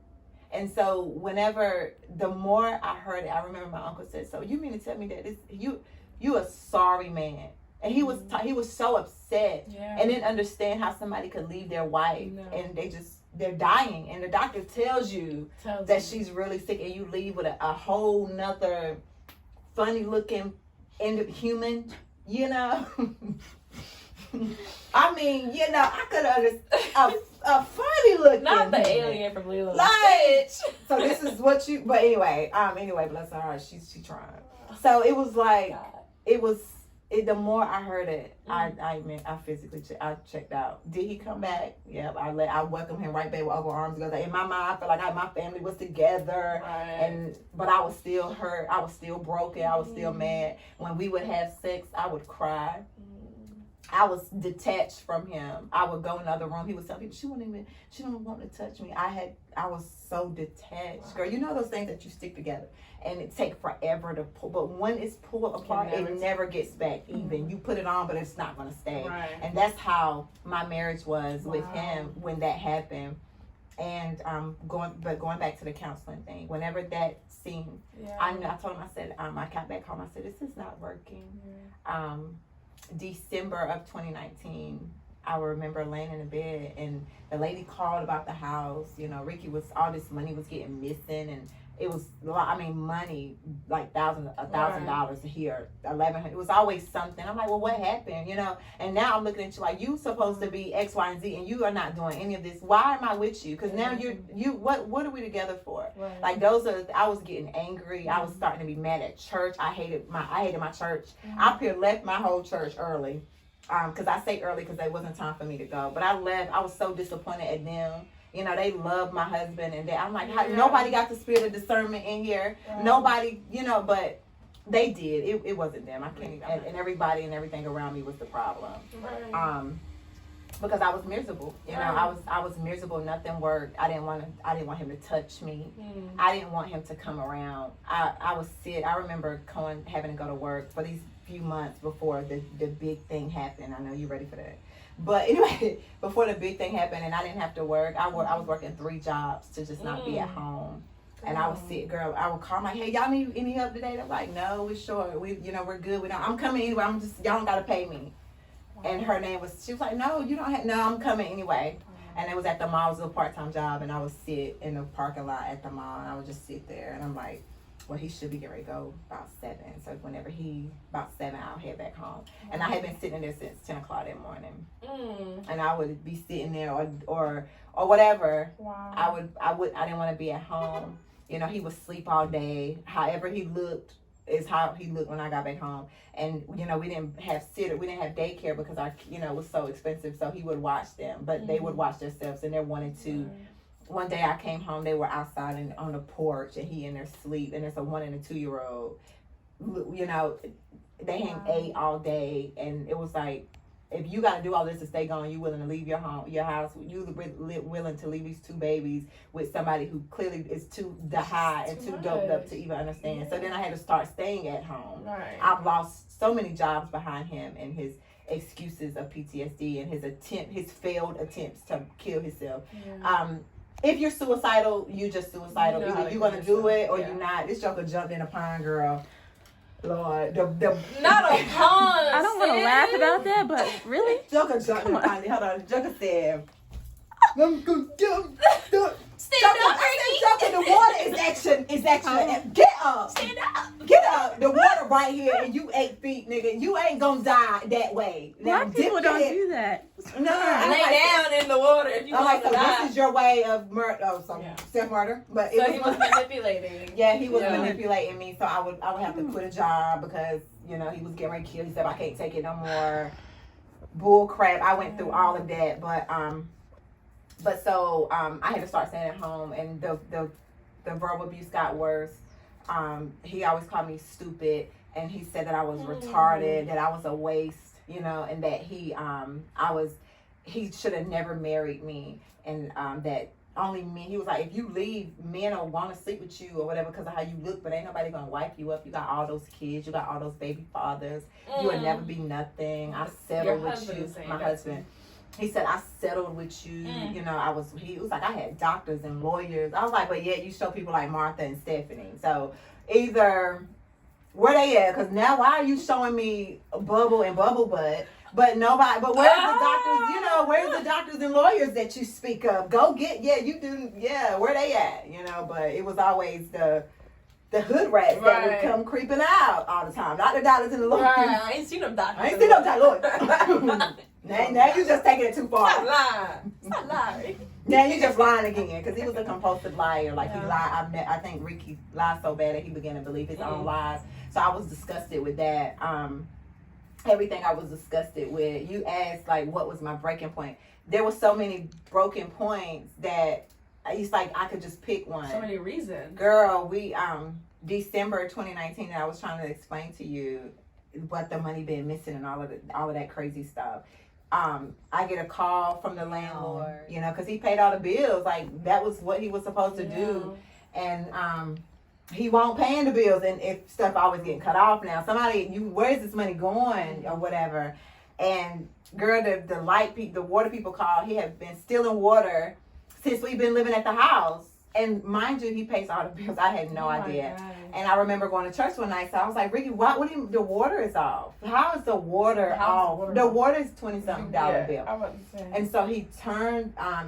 And so whenever, the more I heard it, I remember my uncle said, "So you mean to tell me that you a sorry man?" And he was so upset, and didn't understand how somebody could leave their wife and they're dying, and the doctor tells you that she's really sick, and you leave with a whole nother funny looking human, you know. I mean, you know, I could understand a funny looking, not the alien from Lilo. Like, so this is what you. But anyway, bless her heart, she trying. So it was like, God. The more I heard it, I physically checked out. Did he come back? Yeah, I welcomed him right back with open arms. Because in my mind, I felt like my family was together, but I was still hurt. I was still broken. I was still mad. When we would have sex, I would cry. I was detached from him. I would go in another room. He would tell people, she don't want to touch me. I was so detached. Girl, you know those things that you stick together and it takes forever to pull. But when it's pulled apart, it never gets back even. You put it on, but it's not going to stay. Right. And that's how my marriage was with him when that happened. And going back to the counseling thing, whenever that scene, I told him, I said, I got back home, I said, this is not working. December of 2019, I remember laying in the bed and the lady called about the house. You know, Ricky all this money was getting missing, and it was, money, like $1,000 here, $1,100. It was always something. I'm like, well, what happened? You know, and now I'm looking at you like, you supposed to be X, Y, and Z, and you are not doing any of this. Why am I with you? Because now what are we together for? Right. Like I was getting angry. I was starting to be mad at church. I hated my church. I left my whole church early. Because I say early because there wasn't time for me to go. But I left. I was so disappointed at them. You know, they love my husband, and I'm like, nobody got the spirit of discernment in here. Right. Nobody, you know, but they did. It wasn't them. I can't even, and everybody and everything around me was the problem. Right. Because I was miserable. You know, I was miserable. Nothing worked. I didn't want him to touch me. I didn't want him to come around. I was sick. I remember having to go to work for these few months before the big thing happened. I know you're ready for that. But anyway, before the big thing happened and I didn't have to work, I was working 3 jobs to just not be at home. And I would sit, girl, I would call, like, hey, y'all need any help today? They're like, no, we're short. We're good. I'm coming anyway. Y'all don't got to pay me. And her name she was like, no, you don't have, no, I'm coming anyway. And it was at the mall. It was a part-time job. And I would sit in the parking lot at the mall. And I would just sit there. And I'm like, well, he should be getting ready to go about 7. So whenever about 7, I'll head back home. And I had been sitting there since 10 o'clock that morning. And I would be sitting there or whatever. Wow. I didn't want to be at home. You know, he would sleep all day. However he looked is how he looked when I got back home. And, you know, we didn't have daycare because it was so expensive. So he would watch them, but they would watch themselves, and they're 1 and 2. One day I came home, they were outside and on the porch, and he in their sleep, and it's a 1 and a 2-year-old. You know, they ate all day, and it was like, if you got to do all this to stay gone, you willing to leave your house, you willing to leave these 2 babies with somebody who clearly is too high and too doped up to even understand. So then I had to start staying at home. Right. I've lost so many jobs behind him and his excuses of PTSD and his failed attempts to kill himself. If you're suicidal, you just suicidal. Either you're gonna do it or you're not. This joker jumped in a pond, girl. Lord, not a pond. I don't want to laugh about that, but really, Joker jumped in a pond. Hold on, Joker said, Stand up, Jump in the water is action. Get up. Stand up. Get up. The water right here, and you 8 feet, nigga. You ain't gonna die that way. Now, people don't do that. No, lay down in the water if you want to die. This is your way of murder. Oh, self-murder. But so he was manipulating. Yeah, he was manipulating me. So I would have to quit a job because he was getting ready to kill. He said I can't take it no more. Bull crap. I went through all of that, but so I had to start staying at home, and the verbal abuse got worse. He always called me stupid, and he said that I was retarded, that I was a waste, and that he should have never married me, and that only men. He was like, if you leave, men will want to sleep with you or whatever because of how you look, but ain't nobody gonna wipe you up. You got all those kids, you got all those baby fathers. You would never be nothing. I settled with you, my husband. He said, I settled with you. He was like, I had doctors and lawyers. I was like, but yet you show people like Martha and Stephanie. So either where they at? Because now why are you showing me Bubble and Bubble Butt? But nobody, but where's the doctors, where's the doctors and lawyers that you speak of? Go get, where they at? But it was always the hood rats that would come creeping out all the time. Not the doctors and the lawyers. Right, I ain't seen them doctors. I ain't seen no doctors. Now you just taking it too far. Stop lying. Now you just lying again because he was a compulsive liar. Like he lied. I think Ricky lied so bad that he began to believe his own lies. So I was disgusted with that. Everything I was disgusted with. You asked like what was my breaking point. There were so many broken points that it's like I could just pick one. So many reasons. Girl, we December 2019, and I was trying to explain to you what the money been missing and all of that crazy stuff. I get a call from the landlord, because he paid all the bills. Like that was what he was supposed to do, and he won't paying the bills, and if stuff always getting cut off now. Where's this money going or whatever? And girl, the water people called. He had been stealing water since we've been living at the house. And mind you, he pays all the bills. I had no idea. And I remember going to church one night, so I was like, Ricky, the water is off. How is the water off? The water is $20-something bill. I was saying. And so he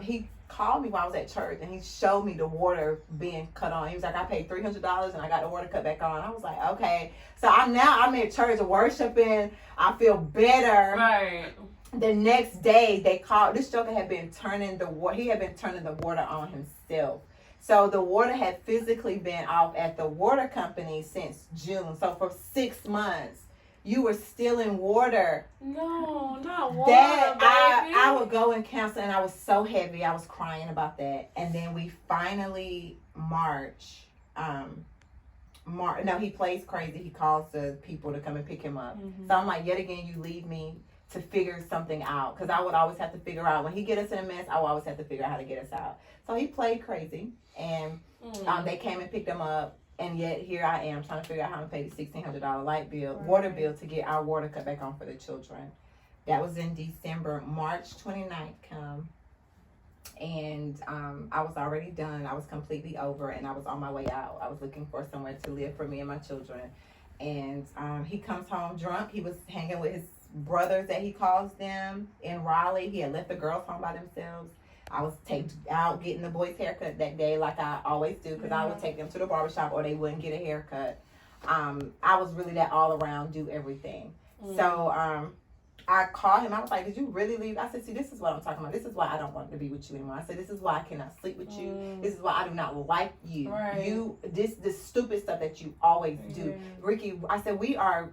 he called me while I was at church, and he showed me the water being cut on. He was like, I paid $300 and I got the water cut back on. I was like, okay. So I'm at church worshiping. I feel better. Right. The next day they called. This joker had been turning the water. He had been turning the water on himself. So the water had physically been off at the water company since June. So for 6 months, you were stealing water. No, not water, baby. I baby. would go and counsel, and I was so heavy. I was crying about that. And then we finally March. No, he plays crazy. He calls the people to come and pick him up. Mm-hmm. So I'm like, yet again, you leave me to figure something out, because I would always have to figure out when he get us in a mess. I would always have to figure out how to get us out. So he played crazy, and they came and picked him up, and yet here I am trying to figure out how to pay the $1,600 water bill to get our water cut back on for the children. That was in December. March 29th come, and I was already done. I was completely over, and I was on my way out. I was looking for somewhere to live for me and my children, and he comes home drunk. He was hanging with his brothers, that he calls them, in Raleigh. He had left the girls home by themselves. I was out getting the boys' haircut that day, like I always do, because I would take them to the barbershop or they wouldn't get a haircut. I was really that all around, do everything. So I called him. I was like, did you really leave? I said, see, this is what I'm talking about. This is why I don't want to be with you anymore. I said, this is why I cannot sleep with you. This is why I do not like you. Right. This stupid stuff that you always do. Ricky, I said, we are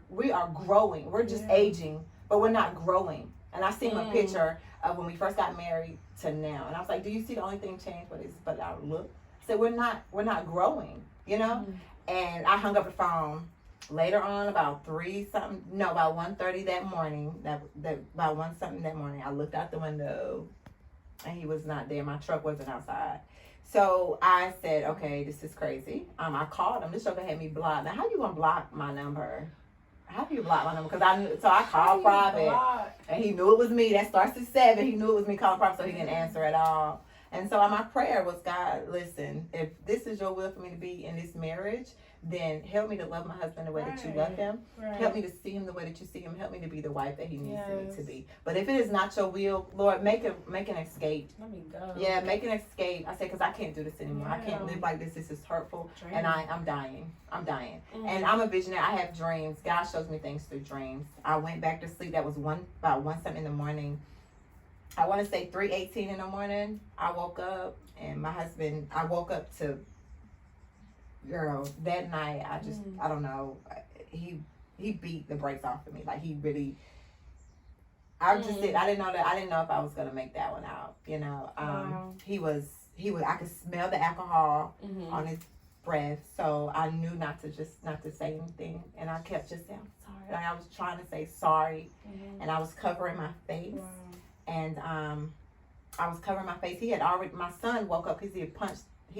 growing. We're just aging, but we're not growing. And I seen a picture of when we first got married to now. And I was like, do you see the only thing changed but our look? I said, we're not growing, And I hung up the phone. Later on, about 1:30 that morning, about 1-something that morning, I looked out the window, and he was not there. My truck wasn't outside. So I said, okay, this is crazy. I called him. This joker had me blocked. Now, how you gonna block my number? How do you block my number? Because I called private, and he knew it was me. That starts at 7. He knew it was me calling private, so he didn't answer at all. And so my prayer was, God, listen, if this is your will for me to be in this marriage, then help me to love my husband the way that you love him. Right. Help me to see him the way that you see him. Help me to be the wife that he needs me to Yes. be. But if it is not your will, Lord, make an escape. Let me go. Yeah, make an escape. I said, because I can't do this anymore. I can't Yeah. live like this. This is hurtful. Dream. And I'm dying. I'm dying. Mhm. And I'm a visionary. I have dreams. God shows me things through dreams. I went back to sleep. That was about 1 something in the morning. I want to say 3:18 in the morning. I woke up, and my husband, I woke up to, girl, that night, I just, I don't know. He beat the brakes off of me. Like, he really, I just did. I didn't know if I was going to make that one out, you know. Wow. He was, I could smell the alcohol Mhm. on his breath, so I knew not to say anything, and I kept just saying, I'm sorry. Like, I was trying to say sorry, Mhm. and I was covering my face, Wow. and I was covering my face. My son woke up because he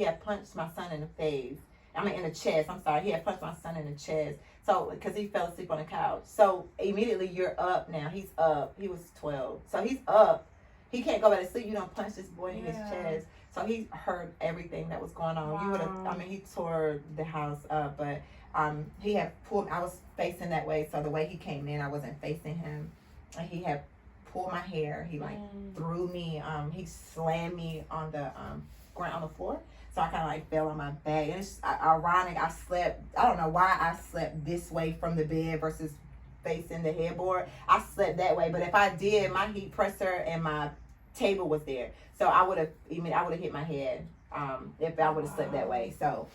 had punched my son in the face. I mean, in the chest. I'm sorry. He had punched my son in the chest. So, because he fell asleep on the couch. So, immediately you're up now. He's up. He was 12. So, he's up. He can't go back to sleep. You don't punch this boy in his Yeah. chest. So, he heard everything that was going on. You would have, Wow. he tore the house up. But he had pulled, I was facing that way. So, the way he came in, I wasn't facing him. And he had pulled my hair. He, threw me. He slammed me on the ground, on the floor. So I kind of fell on my back. And it's ironic. I don't know why I slept this way from the bed versus facing the headboard. I slept that way. But if I did, my heat presser and my table was there. So I would have hit my head if I would have slept that way. So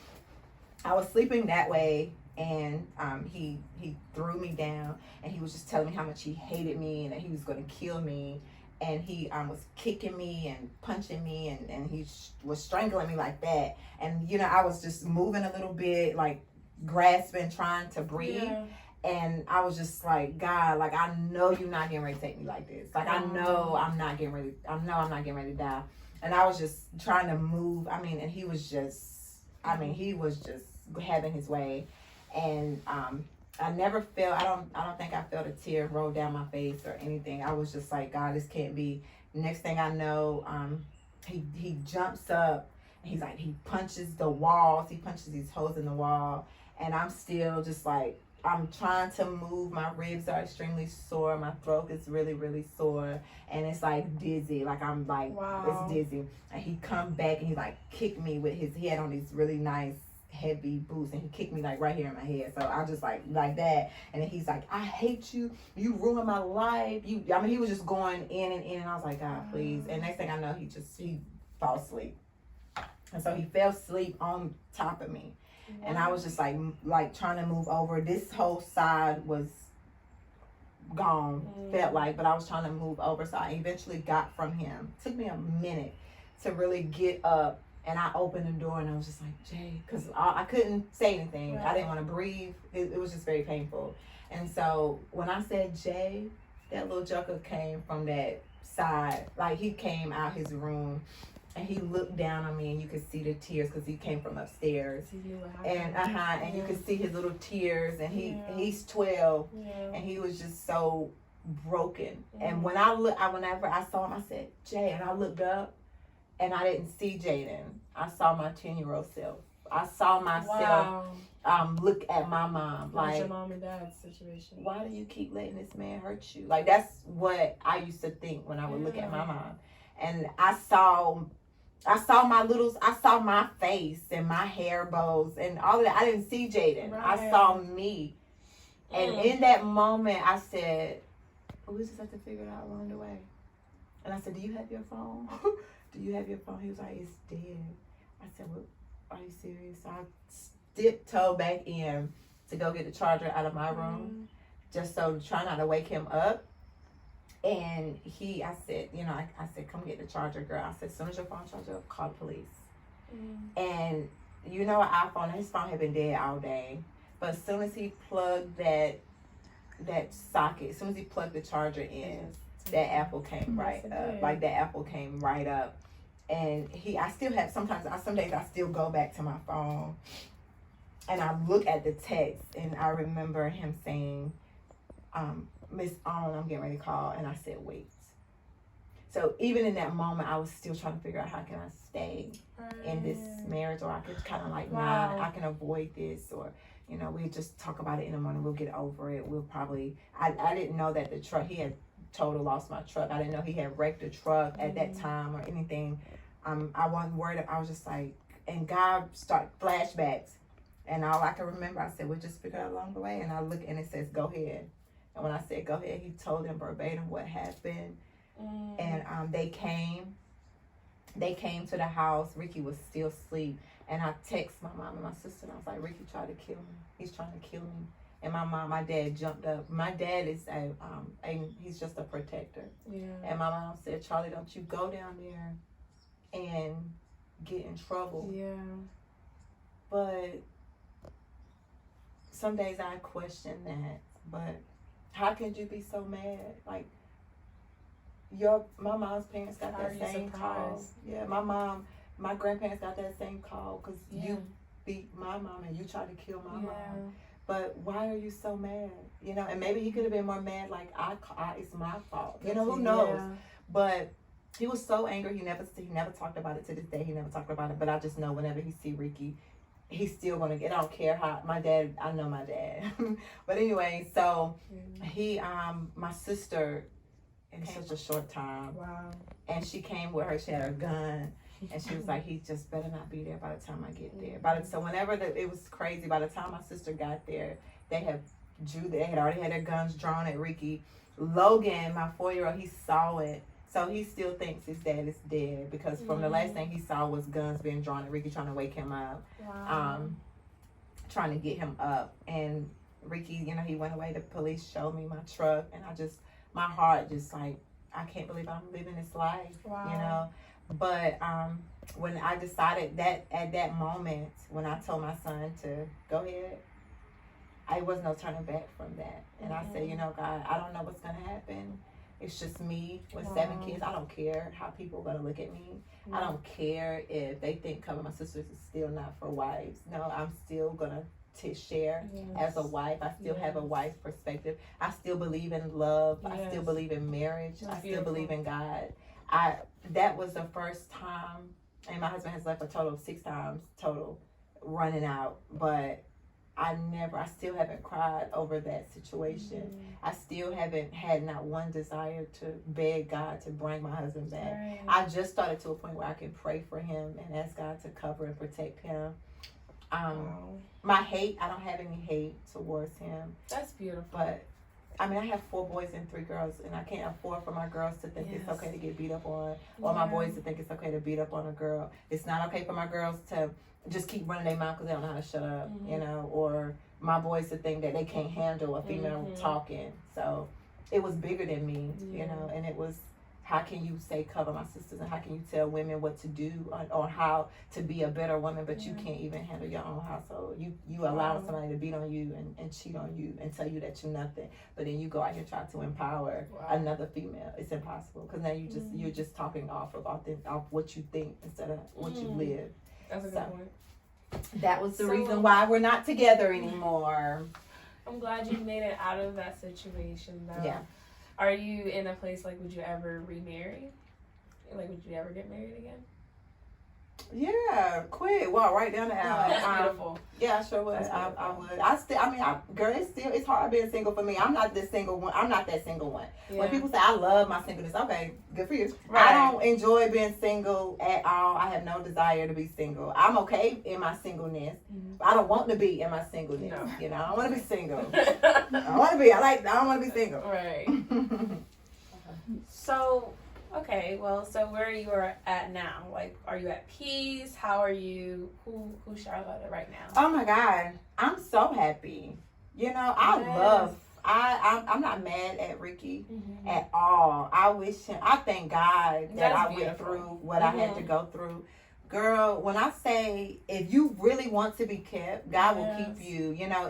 I was sleeping that way. And he threw me down, and he was just telling me how much he hated me and that he was going to kill me. And he was kicking me and punching me, and he was strangling me like that. And, you know, I was just moving a little bit, like grasping, trying to breathe. Yeah. And I was just like, God, like, I know you're not getting ready to take me like this. Like, I know I'm not getting ready to die. And I was just trying to move. I mean, and he was just having his way. And I never felt, I don't think I felt a tear roll down my face or anything. I was just like, God, this can't be. Next thing I know, he jumps up, and he's like, he punches the walls. He punches these holes in the wall. And I'm still just like, I'm trying to move. My ribs are extremely sore. My throat is really, really sore. And it's like dizzy. Like, I'm like, Wow. It's dizzy. And he come back, and he like kicked me with he had on these really nice heavy boots, and he kicked me like right here in my head. So I just like that. And then he's like, I hate you. You ruined my life. He was just going in and in. And I was like, God, please. And next thing I know, he fell asleep. And so he fell asleep on top of me. And I was just like trying to move over. This whole side was gone, felt like, but I was trying to move over. So I eventually got from him. It took me a minute to really get up. And I opened the door, and I was just like, Jay, because I couldn't say anything. Right. I didn't want to breathe. It was just very painful. And so when I said Jay, that little joker came from that side. Like, he came out his room, and he looked down on me, and you could see the tears because he came from upstairs. He knew what happened. And you could see his little tears. And he's 12, and he was just so broken. And when whenever I saw him, I said, Jay, and I looked up. And I didn't see Jaden. I saw my 10-year-old self. I saw myself look at my mom. Like, Like, your mom and dad's situation. why do you keep letting this man hurt you? Like, that's what I used to think when I would look at my mom. And I saw my face and my hair bows and all of that. I didn't see Jaden. Right. I saw me. And in that moment, I said, we just have to figure it out along the way. And I said, do you have your phone? Do you have your phone? He was like, it's dead. I said, well, are you serious? So I tiptoed back in to go get the charger out of my room, just so to try not to wake him up. And I said, come get the charger, girl. I said, as soon as your phone charges up, call the police. And you know, his phone had been dead all day. But as soon as he plugged that socket, as soon as he plugged the charger in, that apple came right up. Like, that apple came right up. And some days I still go back to my phone and I look at the text, and I remember him saying, Miss On, I'm getting ready to call. And I said, wait. So even in that moment, I was still trying to figure out how can I stay in this marriage, or I could kind of like, Wow. nah, I can avoid this, or you know, we just talk about it in the morning. We'll get over it. We'll probably. I didn't know that the truck, he had total lost my truck. I didn't know he had wrecked the truck at that time or anything. I wasn't worried. I was just like, and God started flashbacks, and all I can remember, I said, we'll just figure it out along the way. And I look and it says, go ahead. And when I said go ahead, he told them verbatim what happened. And they came to the house. Ricky was still asleep, and I text my mom and my sister, and I was like, Ricky tried to kill me. He's trying to kill me. And my dad jumped up. My dad is he's just a protector. Yeah. And my mom said, Charlie, don't you go down there and get in trouble. Yeah. But some days I question that. But how could you be so mad? Like, my mom's parents got that same call. Yeah, my grandparents got that same call because you beat my mom and you tried to kill my mom. But why are you so mad? You know, and maybe he could have been more mad like, it's my fault. You know, who knows? Yeah. But he was so angry. He never talked about it to this day. He never talked about it. But I just know whenever he see Ricky, he's still gonna get. I don't care how my dad. I know my dad. But anyway, so he, my sister, in such a short time. Wow. And she came with her. She had her gun. And she was like, he just better not be there by the time I get there. So whenever it was crazy, by the time my sister got there, they had already had their guns drawn at Ricky. Logan, my 4-year-old, he saw it. So he still thinks his dad is dead because from the last thing he saw was guns being drawn at Ricky, trying to wake him up. Wow. Trying to get him up. And Ricky, you know, he went away. The police showed me my truck, and my heart just like, I can't believe I'm living this life. Wow. You know. But when I decided that at that moment, when I told my son to go ahead, I was no turning back from that. And I said, you know, God, I don't know what's going to happen. It's just me with 7 kids. I don't care how people are going to look at me. I don't care if they think covering my sisters is still not for wives. No, I'm still going to share as a wife. I still have a wife perspective. I still believe in love. I still believe in marriage. I still believe in God. That was the first time, and my husband has left a total of 6 times total running out, but I still haven't cried over that situation. I still haven't had not one desire to beg God to bring my husband back. Right. I just started to a point where I can pray for him and ask God to cover and protect him. My hate, I don't have any hate towards him. That's beautiful. But I mean, I have 4 boys and 3 girls, and I can't afford for my girls to think it's okay to get beat up on, or my boys to think it's okay to beat up on a girl. It's not okay for my girls to just keep running their mouth because they don't know how to shut up, you know, or my boys to think that they can't handle a female talking. So it was bigger than me, you know, and it was, how can you say cover my sisters, and how can you tell women what to do or how to be a better woman, but you can't even handle your own household. You allow somebody to beat on you and cheat on you and tell you that you're nothing, but then you go out here and try to empower another female. It's impossible because now you're just talking off what you think instead of what you live. That's a good point. That was the reason why we're not together anymore. I'm glad you made it out of that situation, though. Yeah. Are you in a place like, would you ever remarry? Like, would you ever get married again? Yeah, quick. Well, right down the alley. That's beautiful. Yeah, I sure would. I would. Girl, it's hard being single for me. I'm not this single one. I'm not that single one. Yeah. When people say I love my singleness, okay, good for you. Right. I don't enjoy being single at all. I have no desire to be single. I'm okay in my singleness. But I don't want to be in my singleness. No. You know, I want to be single. I don't want to be single. Right. So, okay, well, so where are you at now? Like, are you at peace? How are you? Who's Charlotte right now? Oh my God, I'm so happy. You know, I'm not mad at Ricky at all. I thank God that I went through what I had to go through. Girl, when I say if you really want to be kept, God will keep you. You know,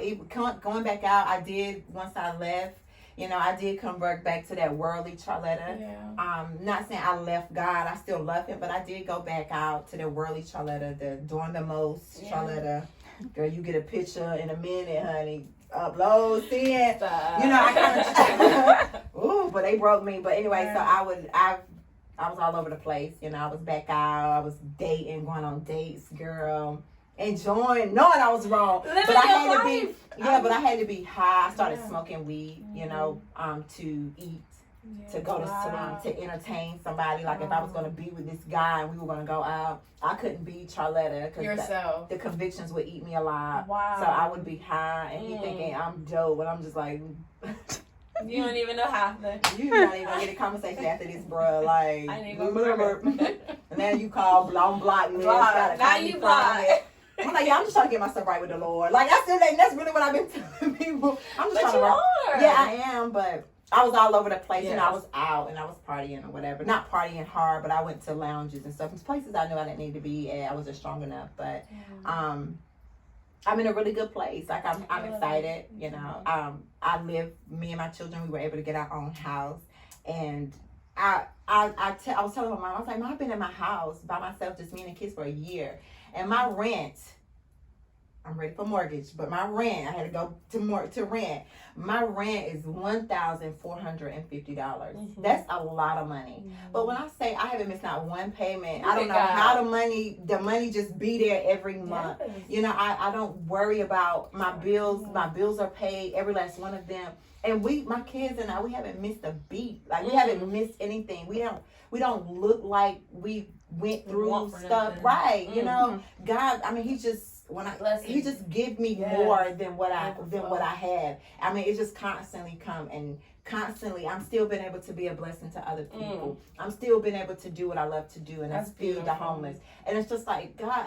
going back out, I did once I left. You know, I did convert back to that worldly Charletta. Yeah. Not saying I left God. I still love him, but I did go back out to the worldly Charletta, the doing the most Charletta. Girl, you get a picture in a minute, honey. Upload, seeing. You know, I kind of. Ooh, but they broke me. But anyway, so I was all over the place. You know, I was back out. I was dating, going on dates, girl. Enjoying, knowing I was wrong. Living but I your had to be, life. but I had to be high. I started Yeah. smoking weed, you know, to eat, Yeah. to go Wow. to entertain somebody. Like if I was going to be with this guy and we were going to go out, I couldn't be Charlotta because Yourself. the convictions would eat me alive. Wow. So I would be high and he Mm. thinking I'm dope, and I'm just like, You don't even know half the. you're not even gonna get a conversation after this, bro. Like, I ain't gonna remember. and then you call, I'm blocking this. Block. gotta Now call me you from block. it. I'm like, yeah, I'm just trying to get myself right with the Lord. Like I said, that's really what I've been telling people. I'm just But trying you to work. are. Yeah, I am, but I was all over the place. You know, I Yes. was out and I was partying or whatever. Not partying hard, but I went to lounges and stuff. Places I knew I didn't need to be at. I wasn't strong enough, but I'm in a really good place. Like I'm excited. You know, me and my children, we were able to get our own house, and I was telling my mom, I was like, Mom, I've been in my house by myself, just me and the kids for a year, and my rent. I'm ready for mortgage, but my rent, I had to go to rent. My rent is $1,450. That's a lot of money. But when I say I haven't missed not one payment, I don't know how the money just be there every month. Yes. You know, I don't worry about my bills. My bills are paid, every last one of them. And my kids and I, we haven't missed a beat. Like we haven't missed anything. We don't look like we went through stuff. Right. You know, God, I mean, he just he just give me more than what I have. I mean, it just constantly come, and constantly I'm still been able to be a blessing to other people. I'm still been able to do what I love to do, and that's feed the homeless. And it's just like, God,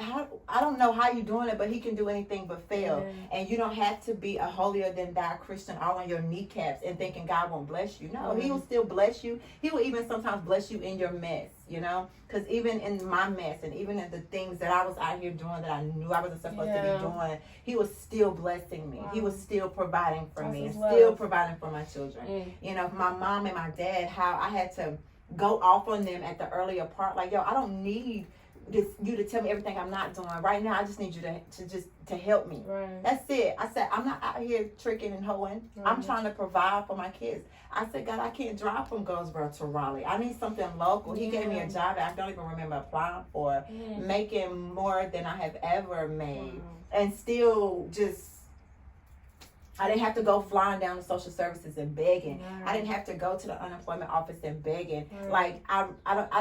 I don't know how you're doing it, but he can do anything but fail. And you don't have to be a holier than thou Christian all on your kneecaps and thinking God won't bless you. No, he will still bless you. He will even sometimes bless you in your mess, you know, because even in my mess and even in the things that I was out here doing that I knew I wasn't supposed to be doing, he was still blessing me. He was still providing for me and still providing for my children. You know, my mom and my dad, how I had to go off on them at the earlier part. Like, yo, I don't need you to tell me everything I'm not doing. Right now, I just need you to help me. Right. That's it. I said, I'm not out here tricking and hoeing. I'm trying to provide for my kids. I said, God, I can't drive from Goldsboro to Raleigh. I need something local. He gave me a job that I don't even remember applying for, making more than I have ever made. And still just, I didn't have to go flying down to social services and begging. I didn't have to go to the unemployment office and begging. Like I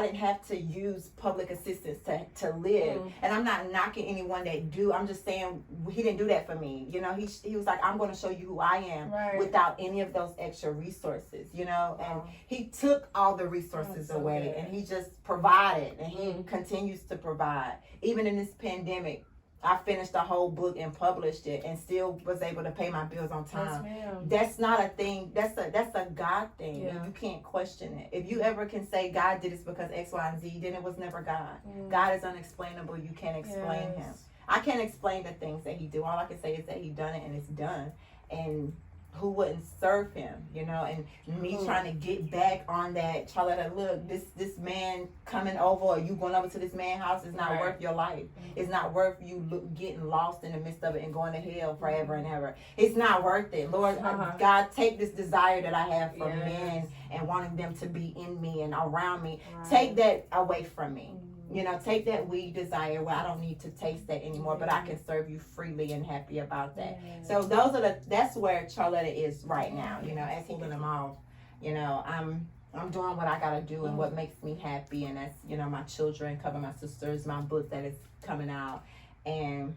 didn't have to use public assistance to live. And I'm not knocking anyone that do. I'm just saying he didn't do that for me. You know, he was like, I'm going to show you who I am without any of those extra resources. You know, and he took all the resources away, and he just provided, and he continues to provide even in this pandemic. I finished the whole book and published it, and still was able to pay my bills on time. That's not a thing. That's a God thing. And you can't question it. If you ever can say God did this because X, Y, and Z, then it was never God. God is unexplainable. You can't explain him. I can't explain the things that he do. All I can say is that he done it, and it's done. And who wouldn't serve him, you know? And me trying to get back on that, Charlotte, look, this man coming over, or you going over to this man's house is not worth your life. It's not worth you getting lost in the midst of it and going to hell forever and ever. It's not worth it. Lord, God, take this desire that I have for men and wanting them to be in me and around me. Take that away from me. You know, take that weed desire where I don't need to taste that anymore, but I can serve you freely and happy about that. So that's where Charlotta is right now, you know, as healing them off. You know, I'm doing what I gotta do and what makes me happy, and that's, you know, my children, cover my sisters, my book that is coming out, and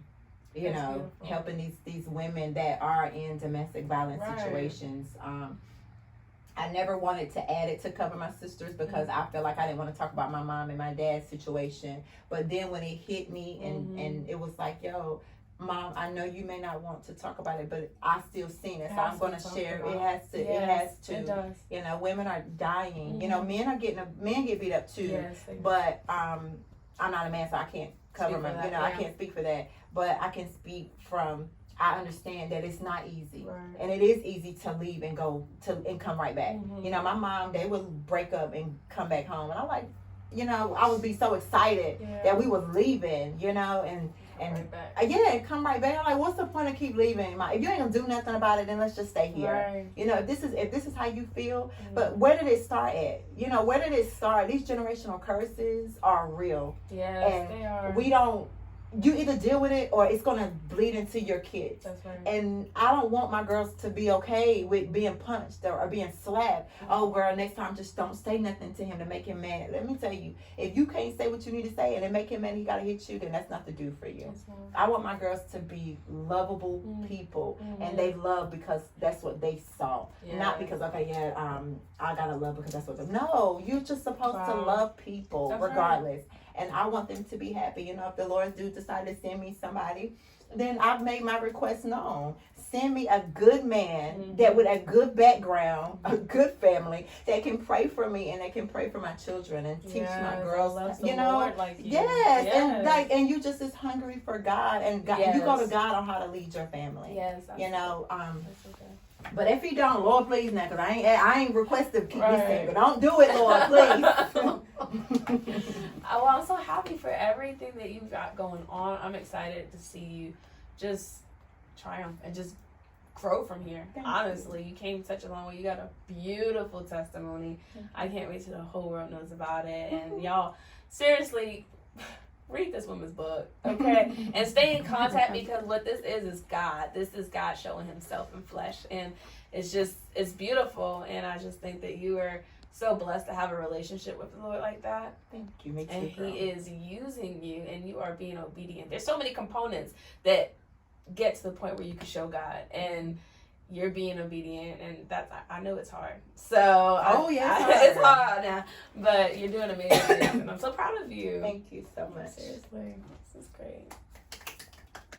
you know, helping these women that are in domestic violence situations. I never wanted to add it to Cover My Sisters because I felt like I didn't want to talk about my mom and my dad's situation. But then when it hit me and it was like, yo, Mom, I know you may not want to talk about it, but I still seen it. So I'm going to share. It has to. It does. You know, women are dying. You know, men get beat up too. But I'm not a man, so I can't cover my, you know, I can't speak for that. But I can speak from, I understand that it's not easy, and it is easy to leave and go and come right back. You know, my mom, they would break up and come back home, and I'm like, you know, I would be so excited that we was leaving, you know, and And Right back. yeah, come right back. I'm like, what's the point of keep leaving? If you ain't gonna do nothing about it, then let's just stay here. Right. You know, if this is how you feel. But where did it start at? You know, where did it start? These generational curses are real. Yes, And they are. we don't. You either deal with it or it's gonna bleed into your kids. That's right. And I don't want my girls to be okay with being punched or being slapped. Oh, girl, next time just don't say nothing to him to make him mad. Let me tell you, if you can't say what you need to say and it make him mad, he gotta hit you. Then that's not to do for you. That's right. I want my girls to be lovable people, and they love because that's what they saw, not because I gotta love because that's what. No, you're just supposed to love people That's regardless, and I want them to be happy. You know, if the Lord do decide to send me somebody, then I've made my request known. Send me a good man that with a good background, a good family that can pray for me and that can pray for my children and teach my girls. You know, Lord like you. yes, and you just as hungry for God and God. You go to God on how to lead your family. Yes, You know, that's okay. but if you don't, Lord, please, now, because I ain't requested to keep this single. Don't do it, Lord, please. Well, I'm so happy for everything that you've got going on. I'm excited to see you just triumph and just grow from here. Honestly, you came such a long way. You got a beautiful testimony. I can't wait till the whole world knows about it. And y'all, seriously, read this woman's book, okay? And stay in contact, because what this is God. This is God showing himself in flesh. And it's beautiful. And I just think that you are so blessed to have a relationship with the Lord like that. Thank you. Me too, And girl. he is using you, and you are being obedient. There's so many components that get to the point where you can show God, and you're being obedient, and that's, I know it's hard. So it's hard now, but you're doing amazing, and I'm so proud of you. Thank you so much. Seriously, this is great.